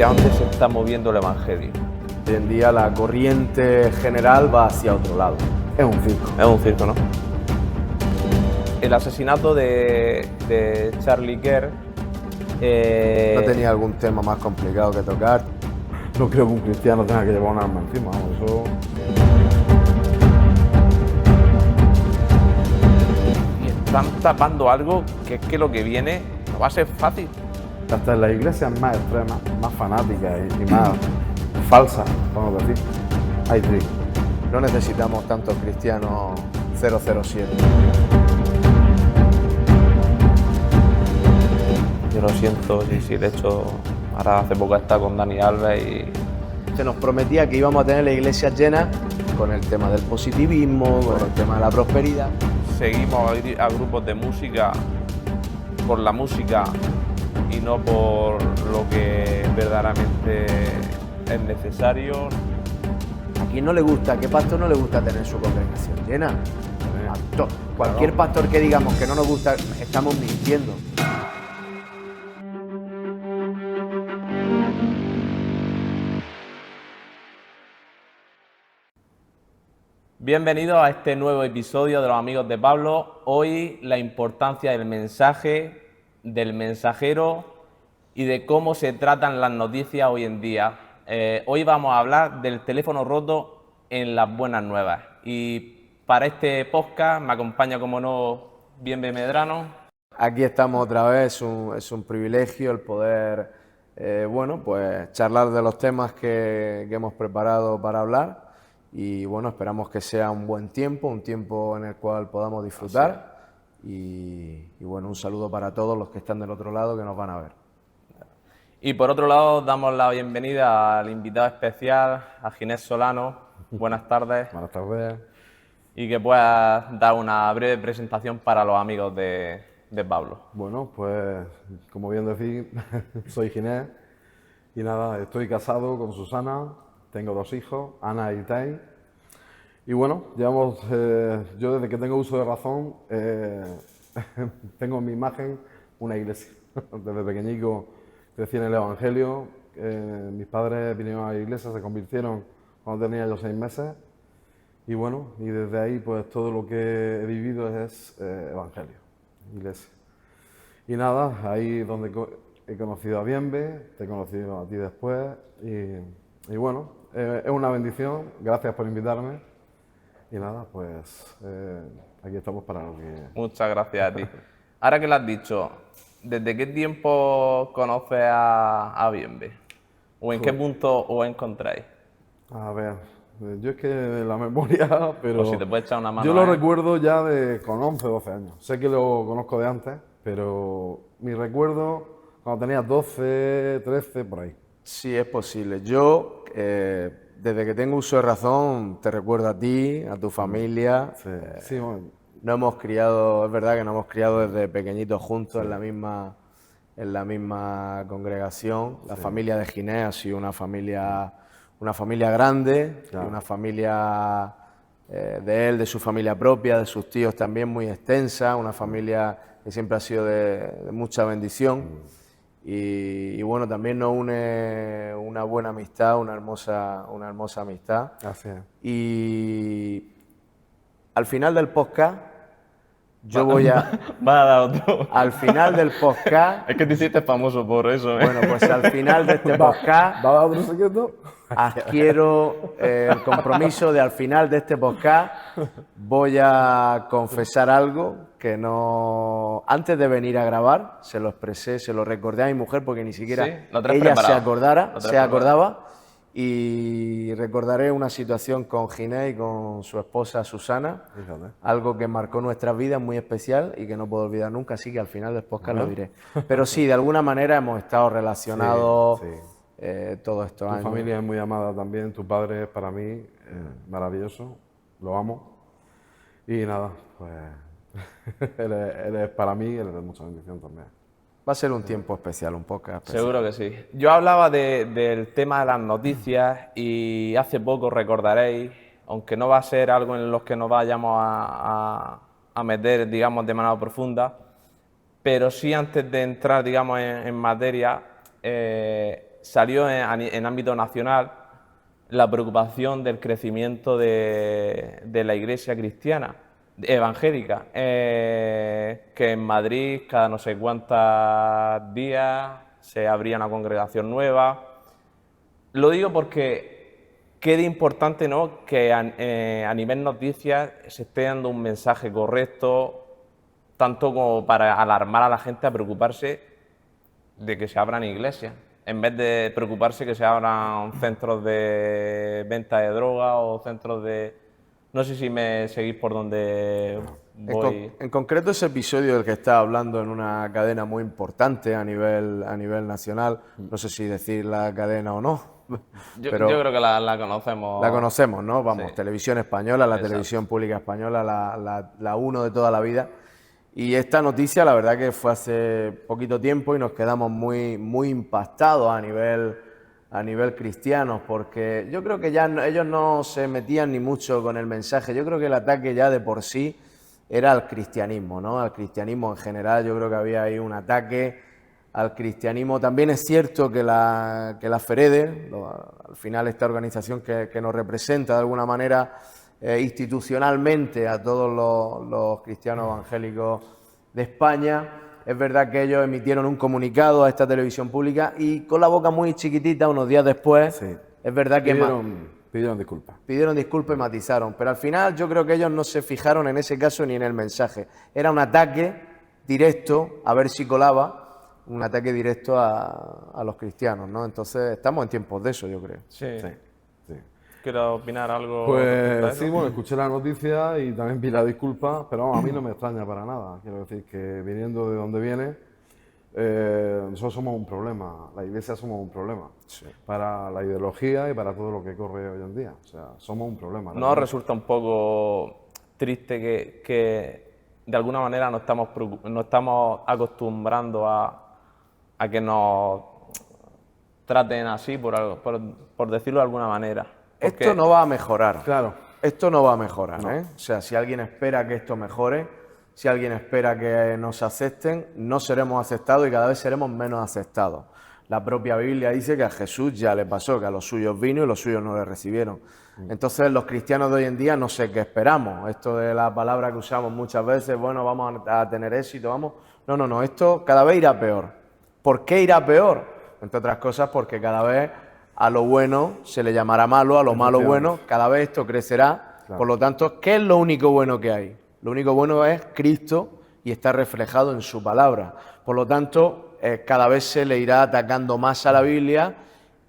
hacia dónde se está moviendo el Evangelio. Hoy en día la corriente general va hacia otro lado. Es un circo. Es un circo, ¿no? El asesinato de Charlie Kirk... ¿No tenía algún tema más complicado que tocar? No creo que un cristiano tenga que llevar un arma encima, eso... Y están tapando algo que es que lo que viene no va a ser fácil. Hasta en las iglesias más extremas, más fanáticas y más falsas, vamos a decir, hay trigo. No necesitamos tantos cristianos 007. Yo lo siento, sí, de hecho, ahora hace poco he estado con Dani Alves y... Se nos prometía que íbamos a tener la iglesia llena con el tema del positivismo, con el tema de la prosperidad. Seguimos a grupos de música por la música y no por lo que verdaderamente es necesario. ¿A quién no le gusta, a qué pastor no le gusta tener su congregación llena? Cualquier pastor que digamos que no nos gusta, estamos mintiendo. Bienvenidos a este nuevo episodio de los Amigos de Pablo. Hoy la importancia del mensaje, del mensajero y de cómo se tratan las noticias hoy en día. Hoy vamos a hablar del teléfono roto en las buenas nuevas. Y para este podcast me acompaña, como no, Bienve Medrano. Aquí estamos otra vez, es un privilegio el poder, pues charlar de los temas que hemos preparado para hablar. Y bueno, esperamos que sea un buen tiempo, un tiempo en el cual podamos disfrutar. Y bueno, un saludo para todos los que están del otro lado que nos van a ver. Y por otro lado, damos la bienvenida al invitado especial, a Ginés Solano. Buenas tardes. Buenas tardes. Y que puedas dar una breve presentación para los amigos de Pablo. Bueno, pues como bien decís, soy Ginés y nada, estoy casado con Susana, tengo 2 hijos, Ana y Tai. Y bueno, llevamos, yo desde que tengo uso de razón, tengo en mi imagen una iglesia. Desde pequeñico crecí en el Evangelio, mis padres vinieron a la iglesia, se convirtieron cuando tenía yo 6 meses. Y bueno, y desde ahí pues todo lo que he vivido es Evangelio, iglesia. Y nada, ahí donde he conocido a Bienve, te he conocido a ti después y bueno, es una bendición, gracias por invitarme y nada, pues aquí estamos para lo que... Muchas gracias a ti. Ahora que lo has dicho, ¿desde qué tiempo conoces a Bienve? ¿O en qué punto os encontráis? A ver, yo es que de la memoria, pero... O si te puedes echar una mano. Yo lo recuerdo ya con 11 o 12 años. Sé que lo conozco de antes, pero mi recuerdo cuando tenía 12, 13, por ahí. Sí, es posible. Yo, desde que tengo uso de razón, te recuerdo a ti, a tu familia. Sí, bueno. No hemos criado, es verdad que nos hemos criado desde pequeñitos juntos en la misma congregación. La familia de Ginés ha sido una familia grande, Claro. una familia de él, de su familia propia, de sus tíos también muy extensa, una familia que siempre ha sido de mucha bendición. Y bueno, también nos une una buena amistad, una hermosa amistad. Así es. Y al final del podcast, yo voy a... Va a dar otro. Al final del podcast... Es que te hiciste famoso por eso, ¿eh? Bueno, pues al final de este podcast... ¿Va a dar otro secreto? Adquiero el compromiso de al final de este podcast voy a confesar algo que no... Antes de venir a grabar, se lo expresé, se lo recordé a mi mujer porque ni siquiera Sí, lo traes ella preparado. se acordaba. Y recordaré una situación con Ginés y con su esposa Susana, Fíjate. algo que marcó nuestras vidas muy especial y que no puedo olvidar nunca, así que al final del podcast lo diré. Pero sí, de alguna manera hemos estado relacionados todos estos Tu años. familia es muy amada también, tu padre es para mí maravilloso, lo amo. Y nada, pues él es para mí, él es de mucha bendición también. Va a ser un tiempo especial, un podcast especial. Seguro que sí. Yo hablaba del tema de las noticias y hace poco recordaréis, aunque no va a ser algo en lo que nos vayamos a meter, digamos, de manera profunda, pero sí antes de entrar, digamos, en materia, salió en ámbito nacional la preocupación del crecimiento de la iglesia cristiana, evangélica, que en Madrid cada no sé cuántos días se abría una congregación nueva. Lo digo porque queda importante, ¿no?, que a nivel noticias se esté dando un mensaje correcto, tanto como para alarmar a la gente a preocuparse de que se abran iglesias, en vez de preocuparse que se abran centros de venta de droga o centros de... No sé si me seguís por donde voy. En concreto, ese episodio del que está hablando en una cadena muy importante a nivel nacional, no sé si decir la cadena o no, Yo pero creo que la conocemos. la conocemos, ¿no? Vamos, Sí. Televisión Española, la Exacto. televisión pública española, la uno de toda la vida. Y esta noticia, la verdad que fue hace poquito tiempo y nos quedamos muy impactados a nivel cristianos, porque yo creo que ya ellos no se metían ni mucho con el mensaje. Yo creo que el ataque ya de por sí era al cristianismo, ¿no? Al cristianismo en general. Yo creo que había ahí un ataque al cristianismo. También es cierto que la FEREDE, al final esta organización que nos representa de alguna manera institucionalmente a todos los cristianos evangélicos de España, es verdad que ellos emitieron un comunicado a esta televisión pública y con la boca muy chiquitita, unos días después, Sí. es verdad que Pidieron disculpas. pidieron disculpas y matizaron, pero al final yo creo que ellos no se fijaron en ese caso ni en el mensaje. Era un ataque directo, a ver si colaba, un ataque directo a los cristianos, ¿no? Entonces estamos en tiempos de eso, yo creo. Sí. Sí, sí. ¿Quieres opinar algo respecto a Pues eso? sí, bueno, escuché la noticia y también vi la disculpa, pero vamos, a mí no me extraña para nada. Quiero decir que viniendo de donde viene, nosotros somos un problema, la Iglesia somos un problema para la ideología y para todo lo que corre hoy en día. O sea, somos un problema. ¿No realmente. resulta un poco triste que de alguna manera nos estamos acostumbrando a que nos traten así, por decirlo de alguna manera? Porque Esto no va a mejorar. Claro, Esto no va a mejorar, ¿eh? O sea, si alguien espera que esto mejore, si alguien espera que nos acepten, no seremos aceptados y cada vez seremos menos aceptados. La propia Biblia dice que a Jesús ya le pasó, que a los suyos vino y los suyos no le recibieron. Entonces, los cristianos de hoy en día no sé qué esperamos. Esto de la palabra que usamos muchas veces, bueno, vamos a tener éxito, vamos. No, esto cada vez irá peor. ¿Por qué irá peor? Entre otras cosas, porque cada vez a lo bueno se le llamará malo, a lo malo bueno, cada vez esto crecerá. Claro. Por lo tanto, ¿qué es lo único bueno que hay? Lo único bueno es Cristo y está reflejado en su palabra. Por lo tanto, cada vez se le irá atacando más a la Biblia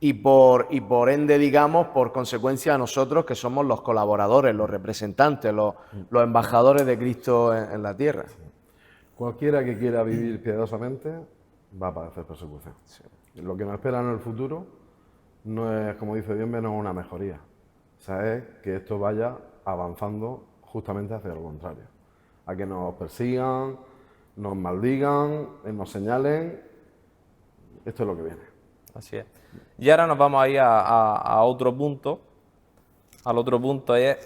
y por ende, digamos, por consecuencia a nosotros que somos los colaboradores, los representantes, los embajadores de Cristo en la tierra. cualquiera que quiera vivir piadosamente va a padecer persecución. Lo que nos espera en el futuro no es, como dice Dios, menos una mejoría. O sea, es que esto vaya avanzando justamente hacia lo contrario. A que nos persigan, nos maldigan, nos señalen. Esto es lo que viene. así es. Y ahora nos vamos a ir a otro punto. Al otro punto es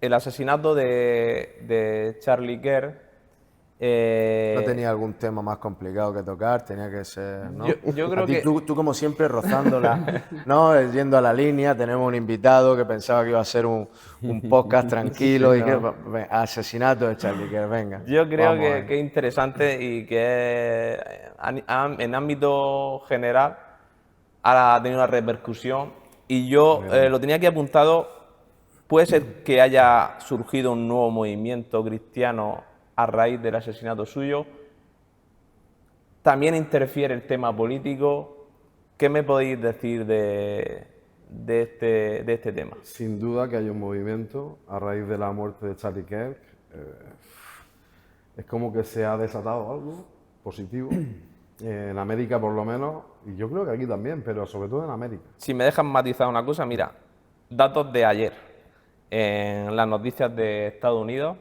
el asesinato de Charlie Kirk. ¿No tenía algún tema más complicado que tocar? Tenía que ser, ¿no? Yo creo A ti, que- tú como siempre rozándola, ¿no? Yendo a la línea, tenemos un invitado que pensaba que iba a ser un podcast tranquilo y que asesinato de Charlie Kirk, venga. Yo creo vamos ahí. que es interesante y que en ámbito general ha tenido una repercusión y yo lo tenía aquí apuntado. Puede ser que haya surgido un nuevo movimiento cristiano a raíz del asesinato suyo. También interfiere el tema político. ¿Qué me podéis decir de este tema? Sin duda que hay un movimiento a raíz de la muerte de Charlie Kirk. Es como que se ha desatado algo positivo. En América por lo menos, y yo creo que aquí también, pero sobre todo en América. Si me dejan matizar una cosa, mira, datos de ayer en las noticias de Estados Unidos,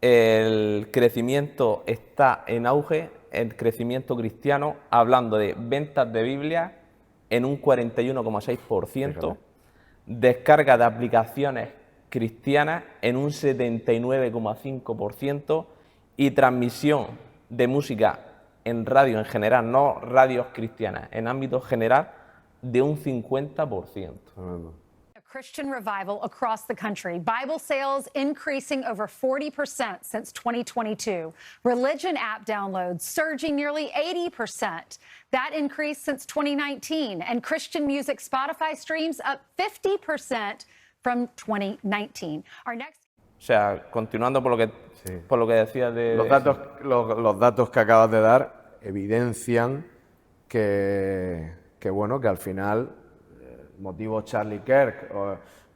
el crecimiento está en auge, el crecimiento cristiano, hablando de ventas de Biblia en un 41,6%, descarga de aplicaciones cristianas en un 79,5% y transmisión de música en radio en general, no radios cristianas, en ámbito general, de un 50%. Tremendo. A Christian revival across the country. Bible sales increasing over 40% since 2022. Religion app downloads surging nearly 80%. That increase since 2019. And Christian music Spotify streams up 50% from 2019. Our next... O sea, continuando por lo que decías de... Los datos que acabas de dar evidencian que bueno, que al final, motivo Charlie Kirk,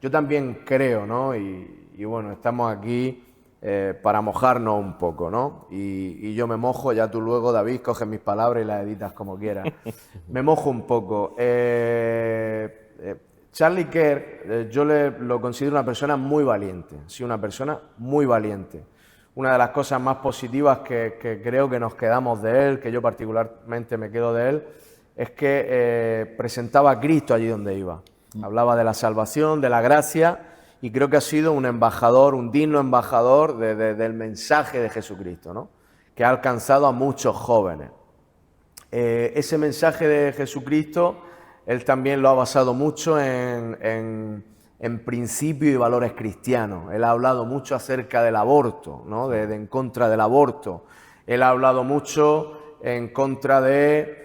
yo también creo, ¿no? Y bueno, estamos aquí para mojarnos un poco, ¿no? Y yo me mojo, ya tú luego, David, coges mis palabras y las editas como quieras. Me mojo un poco. Charlie Kirk, yo lo considero una persona muy valiente, sí, una persona muy valiente. Una de las cosas más positivas que creo que nos quedamos de él, que yo particularmente me quedo de él, es que presentaba a Cristo allí donde iba. Hablaba de la salvación, de la gracia, y creo que ha sido un embajador, un digno embajador del mensaje de Jesucristo, ¿no? Que ha alcanzado a muchos jóvenes. Ese mensaje de Jesucristo, él también lo ha basado mucho en principios y valores cristianos. Él ha hablado mucho acerca del aborto, ¿no? En contra del aborto. Él ha hablado mucho en contra de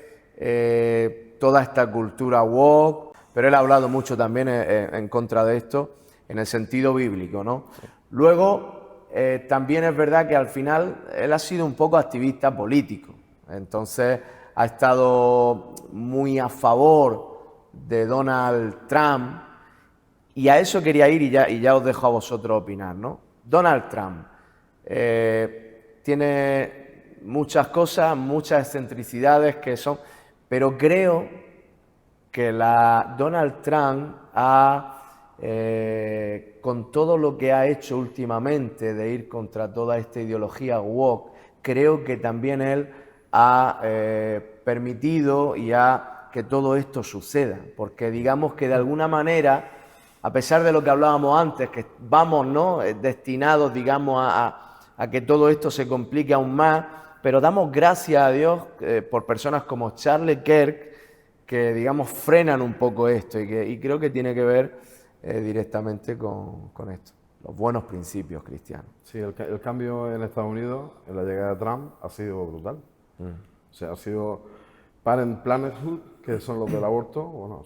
toda esta cultura woke, pero él ha hablado mucho también en contra de esto en el sentido bíblico, ¿no? Luego, también es verdad que al final él ha sido un poco activista político. Entonces, ha estado muy a favor de Donald Trump, y a eso quería ir y ya os dejo a vosotros opinar, ¿no? Donald Trump tiene muchas cosas, muchas excentricidades que son, pero creo que Donald Trump con todo lo que ha hecho últimamente de ir contra toda esta ideología woke, creo que también él ha permitido que todo esto suceda, porque digamos que de alguna manera, a pesar de lo que hablábamos antes, que vamos, ¿no?, destinados, digamos, a que todo esto se complique aún más, pero damos gracias a Dios por personas como Charlie Kirk, que, digamos, frenan un poco esto, y creo que tiene que ver directamente con esto, los buenos principios cristianos. Sí, el cambio en Estados Unidos, en la llegada de Trump, ha sido brutal. O sea, ha sido Planned Parenthood, que son los del aborto. Bueno,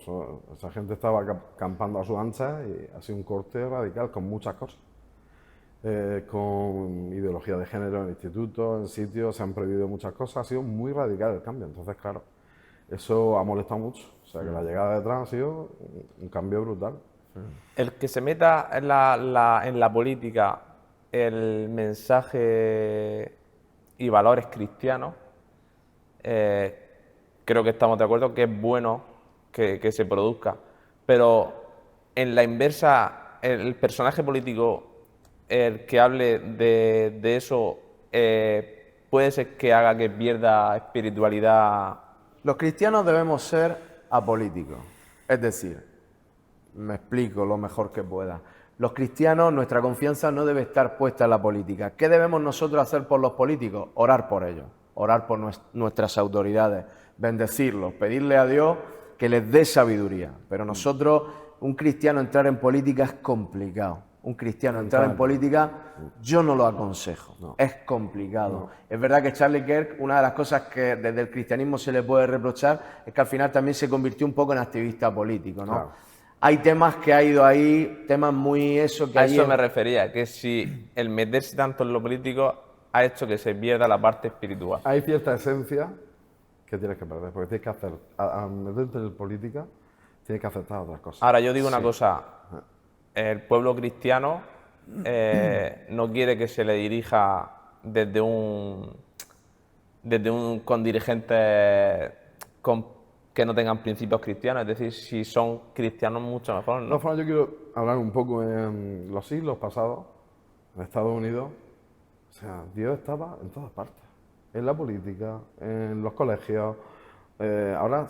esa gente estaba campando a su ancha y ha sido un corte radical con muchas cosas. Con ideología de género en institutos, en sitios, se han prohibido muchas cosas. Ha sido muy radical el cambio. Entonces, claro, eso ha molestado mucho. O sea, que la llegada de Trump ha sido un cambio brutal. El que se meta en la política el mensaje y valores cristianos, creo que estamos de acuerdo que es bueno que se produzca, pero en la inversa, el personaje político, el que hable de eso, puede ser que haga que pierda espiritualidad. Los cristianos debemos ser apolíticos, es decir, me explico lo mejor que pueda. Los cristianos, nuestra confianza no debe estar puesta en la política. ¿Qué debemos nosotros hacer por los políticos? Orar por ellos, orar por nuestras autoridades, bendecirlos, pedirle a Dios que les dé sabiduría. Pero nosotros, un cristiano entrar en política es complicado. Un cristiano entrar en política, yo no lo aconsejo. No. Es complicado. No. Es verdad que Charlie Kirk, una de las cosas que desde el cristianismo se le puede reprochar es que al final también se convirtió un poco en activista político, ¿no? Claro. Hay temas que ha ido ahí, temas muy eso que a eso me refería, que si el meterse tanto en lo político ha hecho que se pierda la parte espiritual. Hay cierta esencia que tienes que perder, porque tienes que hacer, al meterte en política, tienes que aceptar otras cosas. Ahora, yo digo una cosa, el pueblo cristiano no quiere que se le dirija desde un con dirigentes que no tengan principios cristianos, es decir, si son cristianos mucho mejor, ¿no? No, yo quiero hablar un poco en los siglos pasados, en Estados Unidos, o sea, Dios estaba en todas partes, en la política, en los colegios. Ahora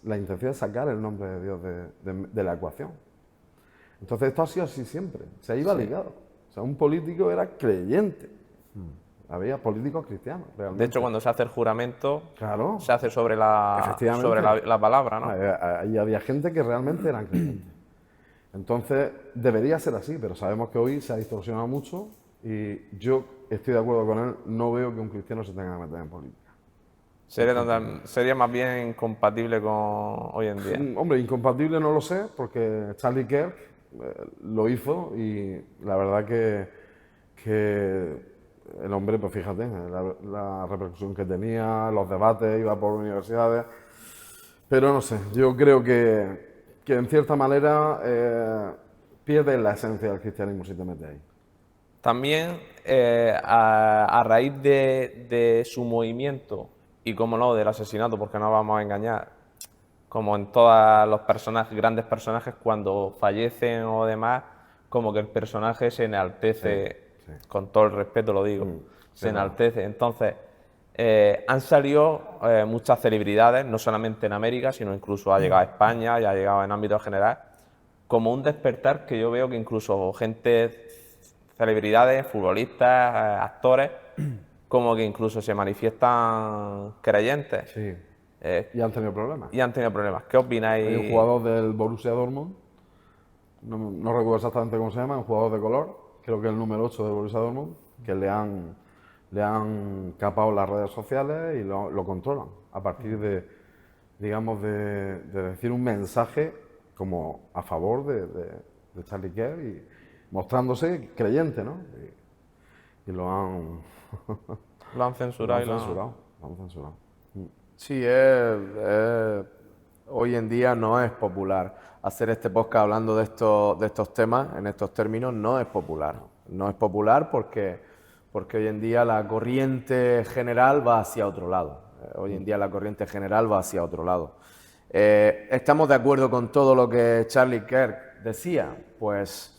la intención es sacar el nombre de Dios de la ecuación. Entonces esto ha sido así siempre, se iba ligado. O sea, un político era creyente. había políticos cristianos, realmente. De hecho, cuando se hace el juramento, Claro. se hace sobre la Efectivamente. palabra, ¿no? Ahí había gente que realmente eran creyentes. Entonces, debería ser así, pero sabemos que hoy se ha distorsionado mucho y yo estoy de acuerdo con él, no veo que un cristiano se tenga que meter en política. Sería más bien compatible con hoy en día. Hombre, incompatible no lo sé, porque Charlie Kirk lo hizo y la verdad que el hombre, pues fíjate, la repercusión que tenía, los debates, iba por universidades, pero no sé, yo creo que en cierta manera pierde la esencia del cristianismo si te metes ahí. También a raíz de su movimiento y, como no, del asesinato, porque no vamos a engañar, como en todos los personajes, grandes personajes, cuando fallecen o demás, como que el personaje se enaltece, Sí. con todo el respeto lo digo, se claro. enaltece. Entonces, han salido muchas celebridades, no solamente en América, sino incluso ha llegado a España y ha llegado en ámbito general, como un despertar que yo veo que incluso celebridades, futbolistas, actores, como que incluso se manifiestan creyentes. Sí. Eh, Y han tenido problemas. y han tenido problemas. ¿Qué opináis? Hay un jugador del Borussia Dortmund, no recuerdo exactamente cómo se llama, un jugador de color, creo que el número 8 del Borussia Dortmund, que le han capado las redes sociales y lo controlan a partir de, digamos, de decir un mensaje como a favor de Charlie Kirk y mostrándose creyente, ¿no? Y lo han Lo han censurado. lo han censurado. Sí, hoy en día no es popular. Hacer este podcast hablando de estos temas, en estos términos, no es popular. No es popular porque hoy en día la corriente general va hacia otro lado. Hoy en día la corriente general va hacia otro lado. ¿Estamos de acuerdo con todo lo que Charlie Kirk decía? Pues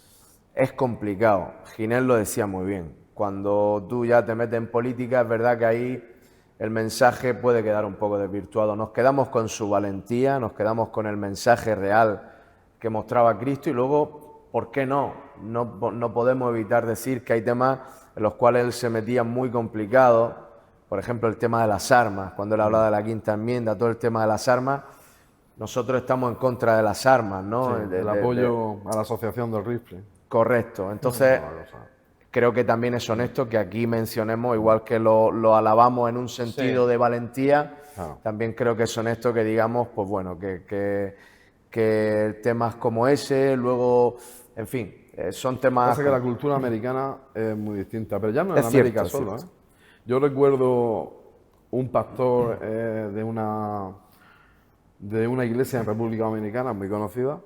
es complicado. Ginés lo decía muy bien. Cuando tú ya te metes en política, es verdad que ahí el mensaje puede quedar un poco desvirtuado. Nos quedamos con su valentía, nos quedamos con el mensaje real que mostraba Cristo y luego, ¿por qué no? No podemos evitar decir que hay temas en los cuales él se metía muy complicados. Por ejemplo, el tema de las armas. Cuando él hablaba de la quinta enmienda, todo el tema de las armas, nosotros estamos en contra de las armas, ¿no? Sí, el apoyo a la asociación del rifle. Correcto. Entonces, creo que también es honesto que aquí mencionemos, igual que lo alabamos en un sentido de valentía, Claro. también creo que es honesto que digamos, pues bueno, que temas como ese, luego, en fin, son temas... Pasa que la cultura americana es muy distinta, pero ya no en Es América cierto, solo. es cierto. Yo recuerdo un pastor de una iglesia en República Dominicana muy conocida,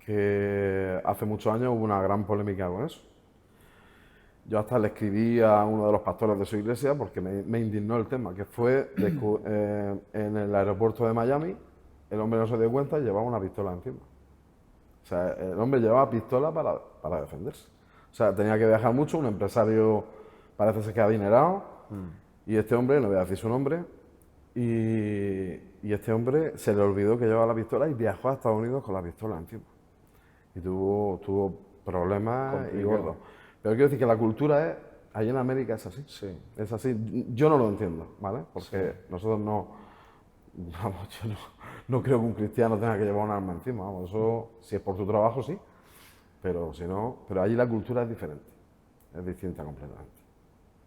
que hace muchos años hubo una gran polémica con eso. Yo hasta le escribí a uno de los pastores de su iglesia porque me indignó el tema, que fue en el aeropuerto de Miami, el hombre no se dio cuenta y llevaba una pistola encima. O sea, el hombre llevaba pistola para defenderse. O sea, tenía que viajar mucho, un empresario parece ser que adinerado, y este hombre, no voy a decir su nombre, y este hombre se le olvidó que llevaba la pistola y viajó a Estados Unidos con la pistola encima. Y tuvo problemas y gordos. Pero quiero decir que la cultura allí en América es así. Sí. Es así. Yo no lo entiendo, ¿vale? Porque nosotros yo no creo que un cristiano tenga que llevar un arma encima. Vamos, eso, si es por tu trabajo, sí. Pero si no, pero allí la cultura es diferente. Es distinta completamente.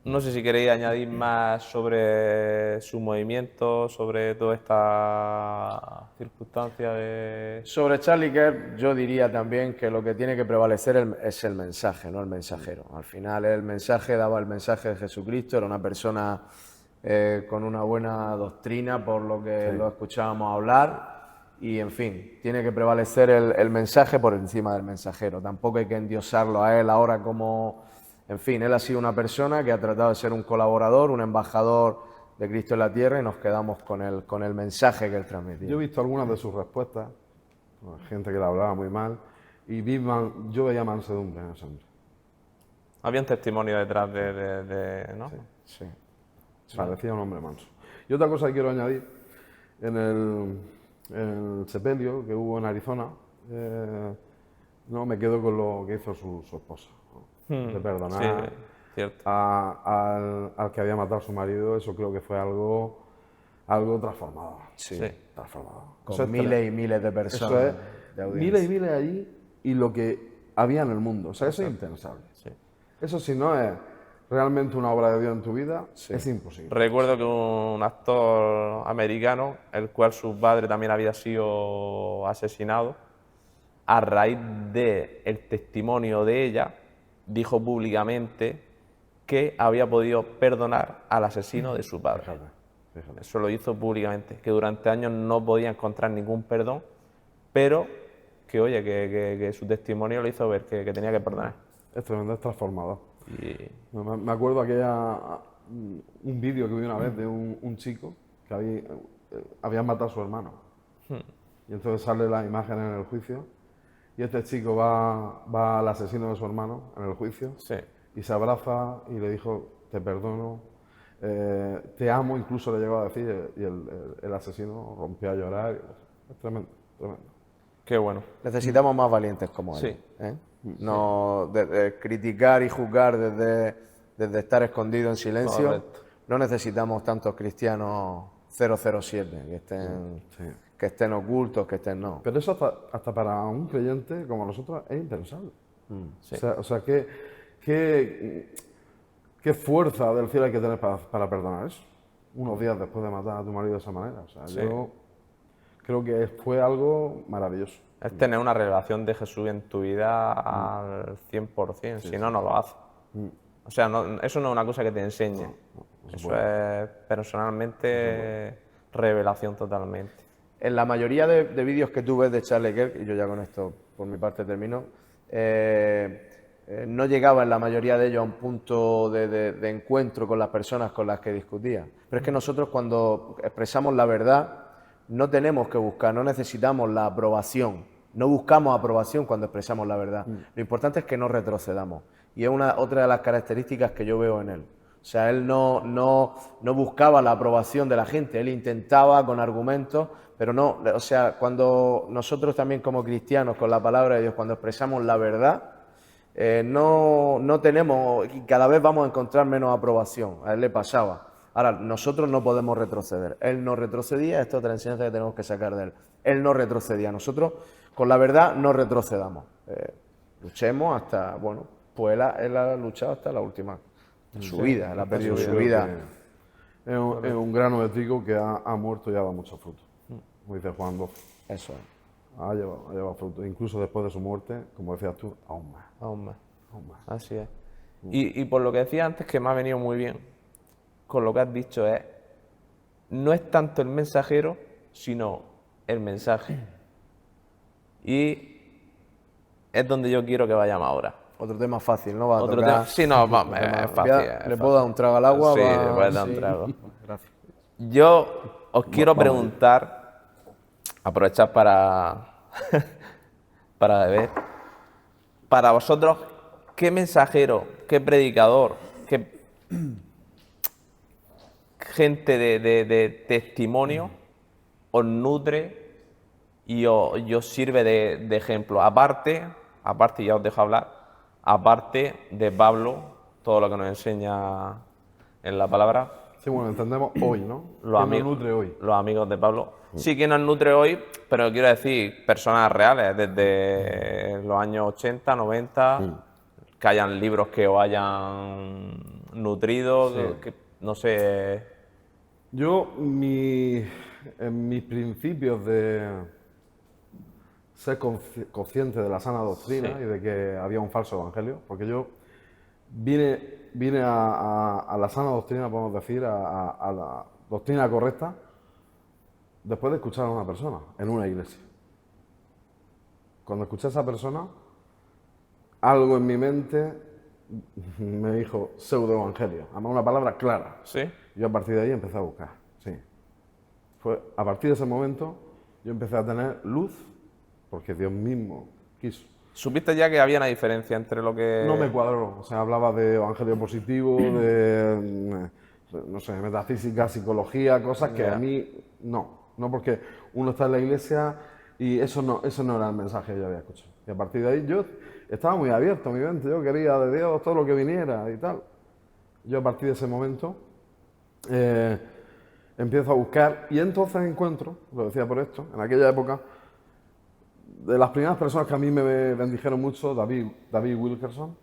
No sé si queréis añadir más sobre su movimiento, sobre toda esta circunstancia de... Sobre Charlie Kirk, yo diría también que lo que tiene que prevalecer es el mensaje, no el mensajero. Al final el mensaje daba el mensaje de Jesucristo, era una persona con una buena doctrina, por lo que lo escuchábamos hablar, y en fin, tiene que prevalecer el mensaje por encima del mensajero. Tampoco hay que endiosarlo a él ahora como... En fin, él ha sido una persona que ha tratado de ser un colaborador, un embajador de Cristo en la tierra, y nos quedamos con el mensaje que él transmitía. Yo he visto algunas de sus respuestas, gente que le hablaba muy mal, y yo veía mansedumbre en ese hombre. Había un testimonio detrás ¿no? Sí. Parecía un hombre manso. Y otra cosa que quiero añadir, en el sepelio que hubo en Arizona, no me quedo con lo que hizo su esposa, ¿no? De perdonar. Sí. Cierto. al que había matado a su marido, eso creo que fue algo transformador. Sí. Sí. Transformador. Con Eso es miles y miles de Eso personas es, de audiencia. miles y miles allí y lo que había en el mundo. O sea, eso es impensable. Sí. Eso si no es realmente una obra de Dios en tu vida, es imposible. Recuerdo que un actor americano, el cual su padre también había sido asesinado, a raíz del testimonio de ella, dijo públicamente que había podido perdonar al asesino de su padre. Fíjate. Eso lo hizo públicamente, que durante años no podía encontrar ningún perdón, pero que, oye, que su testimonio le hizo ver que tenía que perdonar. Es tremendo, es transformador. Y Me acuerdo un vídeo que vi una vez de un chico que había matado a su hermano. Y entonces sale la imagen en el juicio y este chico va al asesino de su hermano en el juicio sí, y se abraza y le dijo, te perdono, te amo, incluso le llegó a decir, y el asesino rompió a llorar. Es tremendo, tremendo. qué bueno. Necesitamos más valientes como él. Sí. ¿eh? No de criticar y juzgar desde estar escondido en silencio. Correcto. No necesitamos tantos cristianos 007 que estén ocultos, que estén no. Pero eso hasta para un creyente como nosotros es impensable. Sí. O sea, ¿qué fuerza del cielo hay que tener para perdonar eso? Unos días después de matar a tu marido de esa manera. O sea, Sí. yo creo que fue algo maravilloso. Es tener una revelación de Jesús en tu vida al 100%, si no, no lo haces. O sea, eso no es una cosa que te enseñe. Eso es personalmente revelación totalmente. En la mayoría de vídeos que tú ves de Charlie Kirk, y yo ya con esto por mi parte termino, no llegaba en la mayoría de ellos a un punto de encuentro con las personas con las que discutía. Pero es que nosotros cuando expresamos la verdad no tenemos que buscar, no necesitamos la aprobación, no buscamos aprobación cuando expresamos la verdad. Lo importante es que no retrocedamos y es otra de las características que yo veo en él. O sea, él no buscaba la aprobación de la gente, él intentaba con argumentos, pero no, o sea, cuando nosotros también como cristianos con la palabra de Dios, cuando expresamos la verdad, no tenemos, y cada vez vamos a encontrar menos aprobación, a él le pasaba. Ahora, nosotros no podemos retroceder, él no retrocedía, esto es otra enseñanza que tenemos que sacar de él, él no retrocedía, nosotros con la verdad no retrocedamos, luchemos hasta, bueno, pues él ha luchado hasta la última, su vida, él ha perdido su vida. Es un grano de trigo que ha muerto y ha dado mucho fruto. Como dice Juan 12. Eso es. Ha llevado fruto. Incluso después de su muerte, como decías tú, aún más. Aún más. Aún más. Así es. Y por lo que decía antes, que me ha venido muy bien, con lo que has dicho no es tanto el mensajero, sino el mensaje. Y es donde yo quiero que vayamos ahora. Otro tema fácil, ¿no? Va a Otro tocar. tema. Sí, no, es fácil. ¿Le puedo dar un trago al agua? Sí, Va- le puedes dar un sí. trago. Gracias. Yo os quiero preguntar, aprovechar para beber, para vosotros, ¿qué mensajero, qué predicador, qué gente de testimonio os nutre y os sirve de ejemplo? Aparte, ya os dejo hablar, aparte de Pablo, todo lo que nos enseña en la palabra, Sí, bueno, entendemos hoy, ¿no? los ¿Qué amigos, nos nutre hoy? los amigos de Pablo. Sí que nos nutre hoy, pero quiero decir, personas reales, desde los años 80, 90, que hayan libros que os hayan nutrido, que no sé. Yo, en mis principios de ser consciente de la sana doctrina Sí. y de que había un falso evangelio, porque yo vine a la sana doctrina, podemos decir, a la doctrina correcta, después de escuchar a una persona en una iglesia. Cuando escuché a esa persona, algo en mi mente me dijo pseudoevangelio, además una palabra clara. ¿Sí? Yo a partir de ahí empecé a buscar, sí. Fue a partir de ese momento yo empecé a tener luz, porque Dios mismo quiso. ¿Supiste ya que había una diferencia entre lo que... No me cuadró, o sea, hablaba de evangelio positivo, de, no sé, metafísica, psicología, cosas que a mí no porque uno está en la iglesia y eso no era el mensaje que yo había escuchado. Y a partir de ahí yo estaba muy abierto, mi mente, yo quería de Dios todo lo que viniera y tal. Yo a partir de ese momento empiezo a buscar y entonces encuentro, lo decía por esto, en aquella época, de las primeras personas que a mí me bendijeron mucho, David Wilkerson,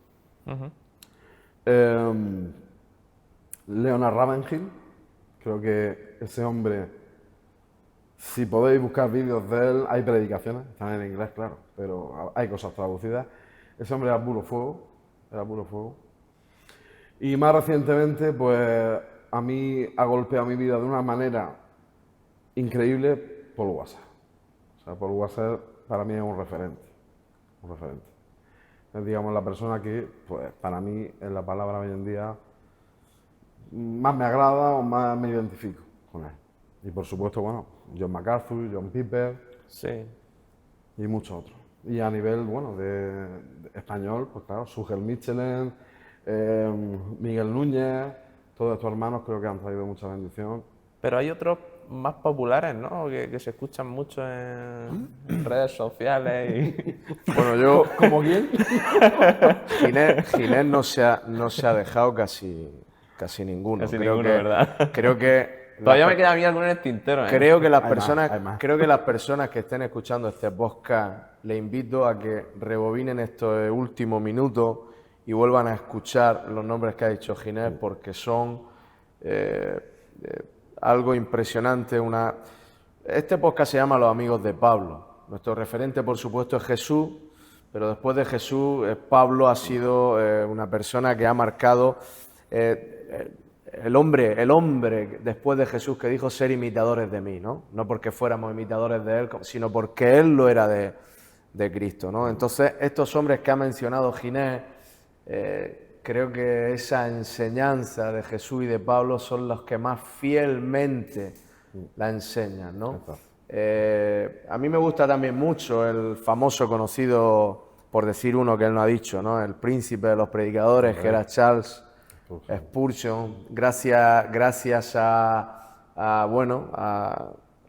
Leonard Ravenhill. Creo que ese hombre, si podéis buscar vídeos de él, hay predicaciones, están en inglés, claro, pero hay cosas traducidas. Ese hombre era puro fuego, era puro fuego. Y más recientemente, pues a mí ha golpeado mi vida de una manera increíble Paul Washer. O sea, Paul Washer para mí es un referente, un referente. Es, digamos, la persona que, pues para mí, en la palabra hoy en día, más me agrada o más me identifico con él. Y por supuesto, bueno, John MacArthur, John Piper Sí. y muchos otros. Y a nivel, bueno, de español, pues claro, Sugel Michelin, Miguel Núñez, todos estos hermanos creo que han traído mucha bendición. Pero hay otros más populares, ¿no? Que se escuchan mucho en redes sociales. Bueno, yo, ¿Como quién? Ginés no se ha dejado casi ninguno. Casi ninguno, ¿verdad? Creo que Todavía me queda a mí alguno en el tintero, ¿eh? Creo que las Hay más, personas, hay más. creo que las personas que estén escuchando este podcast, les invito a que rebobinen estos últimos minutos y vuelvan a escuchar los nombres que ha dicho Ginés, porque son algo impresionante. Este podcast se llama Los Amigos de Pablo. Nuestro referente, por supuesto, es Jesús, pero después de Jesús, Pablo ha sido una persona que ha marcado el hombre después de Jesús, que dijo ser imitadores de mí, ¿no? No porque fuéramos imitadores de él, sino porque él lo era de Cristo, ¿no? Entonces, estos hombres que ha mencionado Ginés, creo que esa enseñanza de Jesús y de Pablo son los que más fielmente la enseñan, ¿no? A mí me gusta también mucho el famoso conocido, por decir uno que él no ha dicho, ¿no? El príncipe de los predicadores, que era Charles Spurgeon. Gracias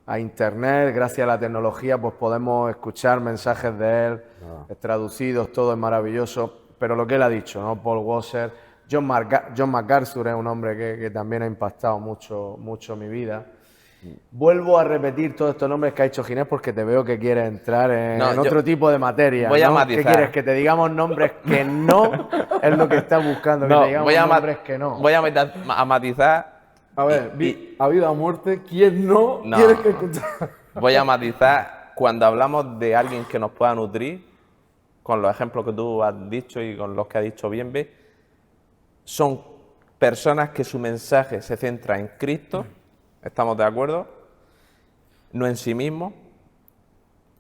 a internet, gracias a la tecnología, pues podemos escuchar mensajes de él traducidos, todo es maravilloso. Pero lo que él ha dicho, ¿no? Paul Washer, John MacArthur es un hombre que también ha impactado mucho mi vida. Vuelvo a repetir todos estos nombres que ha dicho Ginés porque te veo que quieres entrar en otro tipo de materia. Voy a ¿no? matizar. ¿Qué quieres? Que te digamos nombres que no es lo que estás buscando, que No, te digamos nombres que no. Voy a matizar. A ver, a vida o muerte, ¿quién no, No. quieres que escuchar? Voy a matizar cuando hablamos de alguien que nos pueda nutrir, con los ejemplos que tú has dicho y con los que ha dicho Bienve, son personas que su mensaje se centra en Cristo, ¿estamos de acuerdo? No en sí mismos,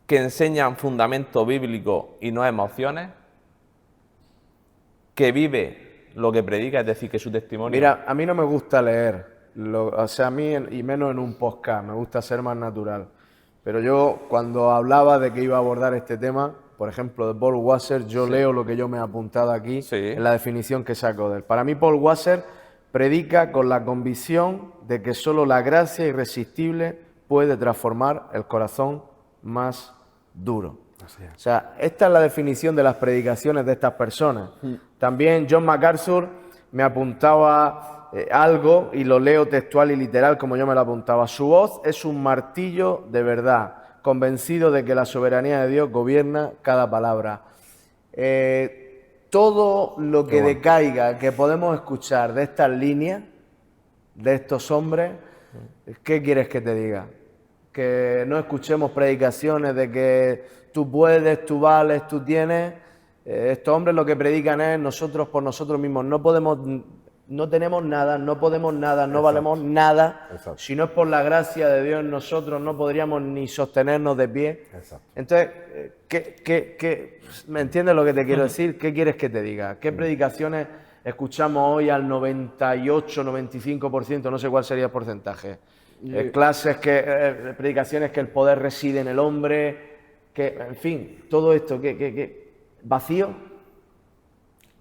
que enseñan fundamento bíblico y no emociones, que vive lo que predica, es decir, que su testimonio... Mira, a mí no me gusta leer, o sea, a mí, y menos en un podcast, me gusta ser más natural. Pero yo, cuando hablaba de que iba a abordar este tema, por ejemplo, de Paul Washer, yo leo lo que yo me he apuntado aquí en la definición que saco de él. Para mí, Paul Washer predica con la convicción de que solo la gracia irresistible puede transformar el corazón más duro. O sea, esta es la definición de las predicaciones de estas personas. También John MacArthur me apuntaba algo, y lo leo textual y literal como yo me lo apuntaba. Su voz es un martillo de verdad, convencido de que la soberanía de Dios gobierna cada palabra. Todo lo que decaiga, que podemos escuchar de estas líneas, de estos hombres, ¿qué quieres que te diga? Que no escuchemos predicaciones de que tú puedes, tú vales, tú tienes. Estos hombres lo que predican es nosotros por nosotros mismos. No tenemos nada, no podemos nada, no valemos nada. Si no es por la gracia de Dios en nosotros, no podríamos ni sostenernos de pie. Entonces, ¿me entiendes lo que te quiero decir? ¿Qué quieres que te diga? ¿Qué predicaciones escuchamos hoy al 98, 95%? No sé cuál sería el porcentaje. Predicaciones que el poder reside en el hombre, que, en fin, todo esto, ¿vacío?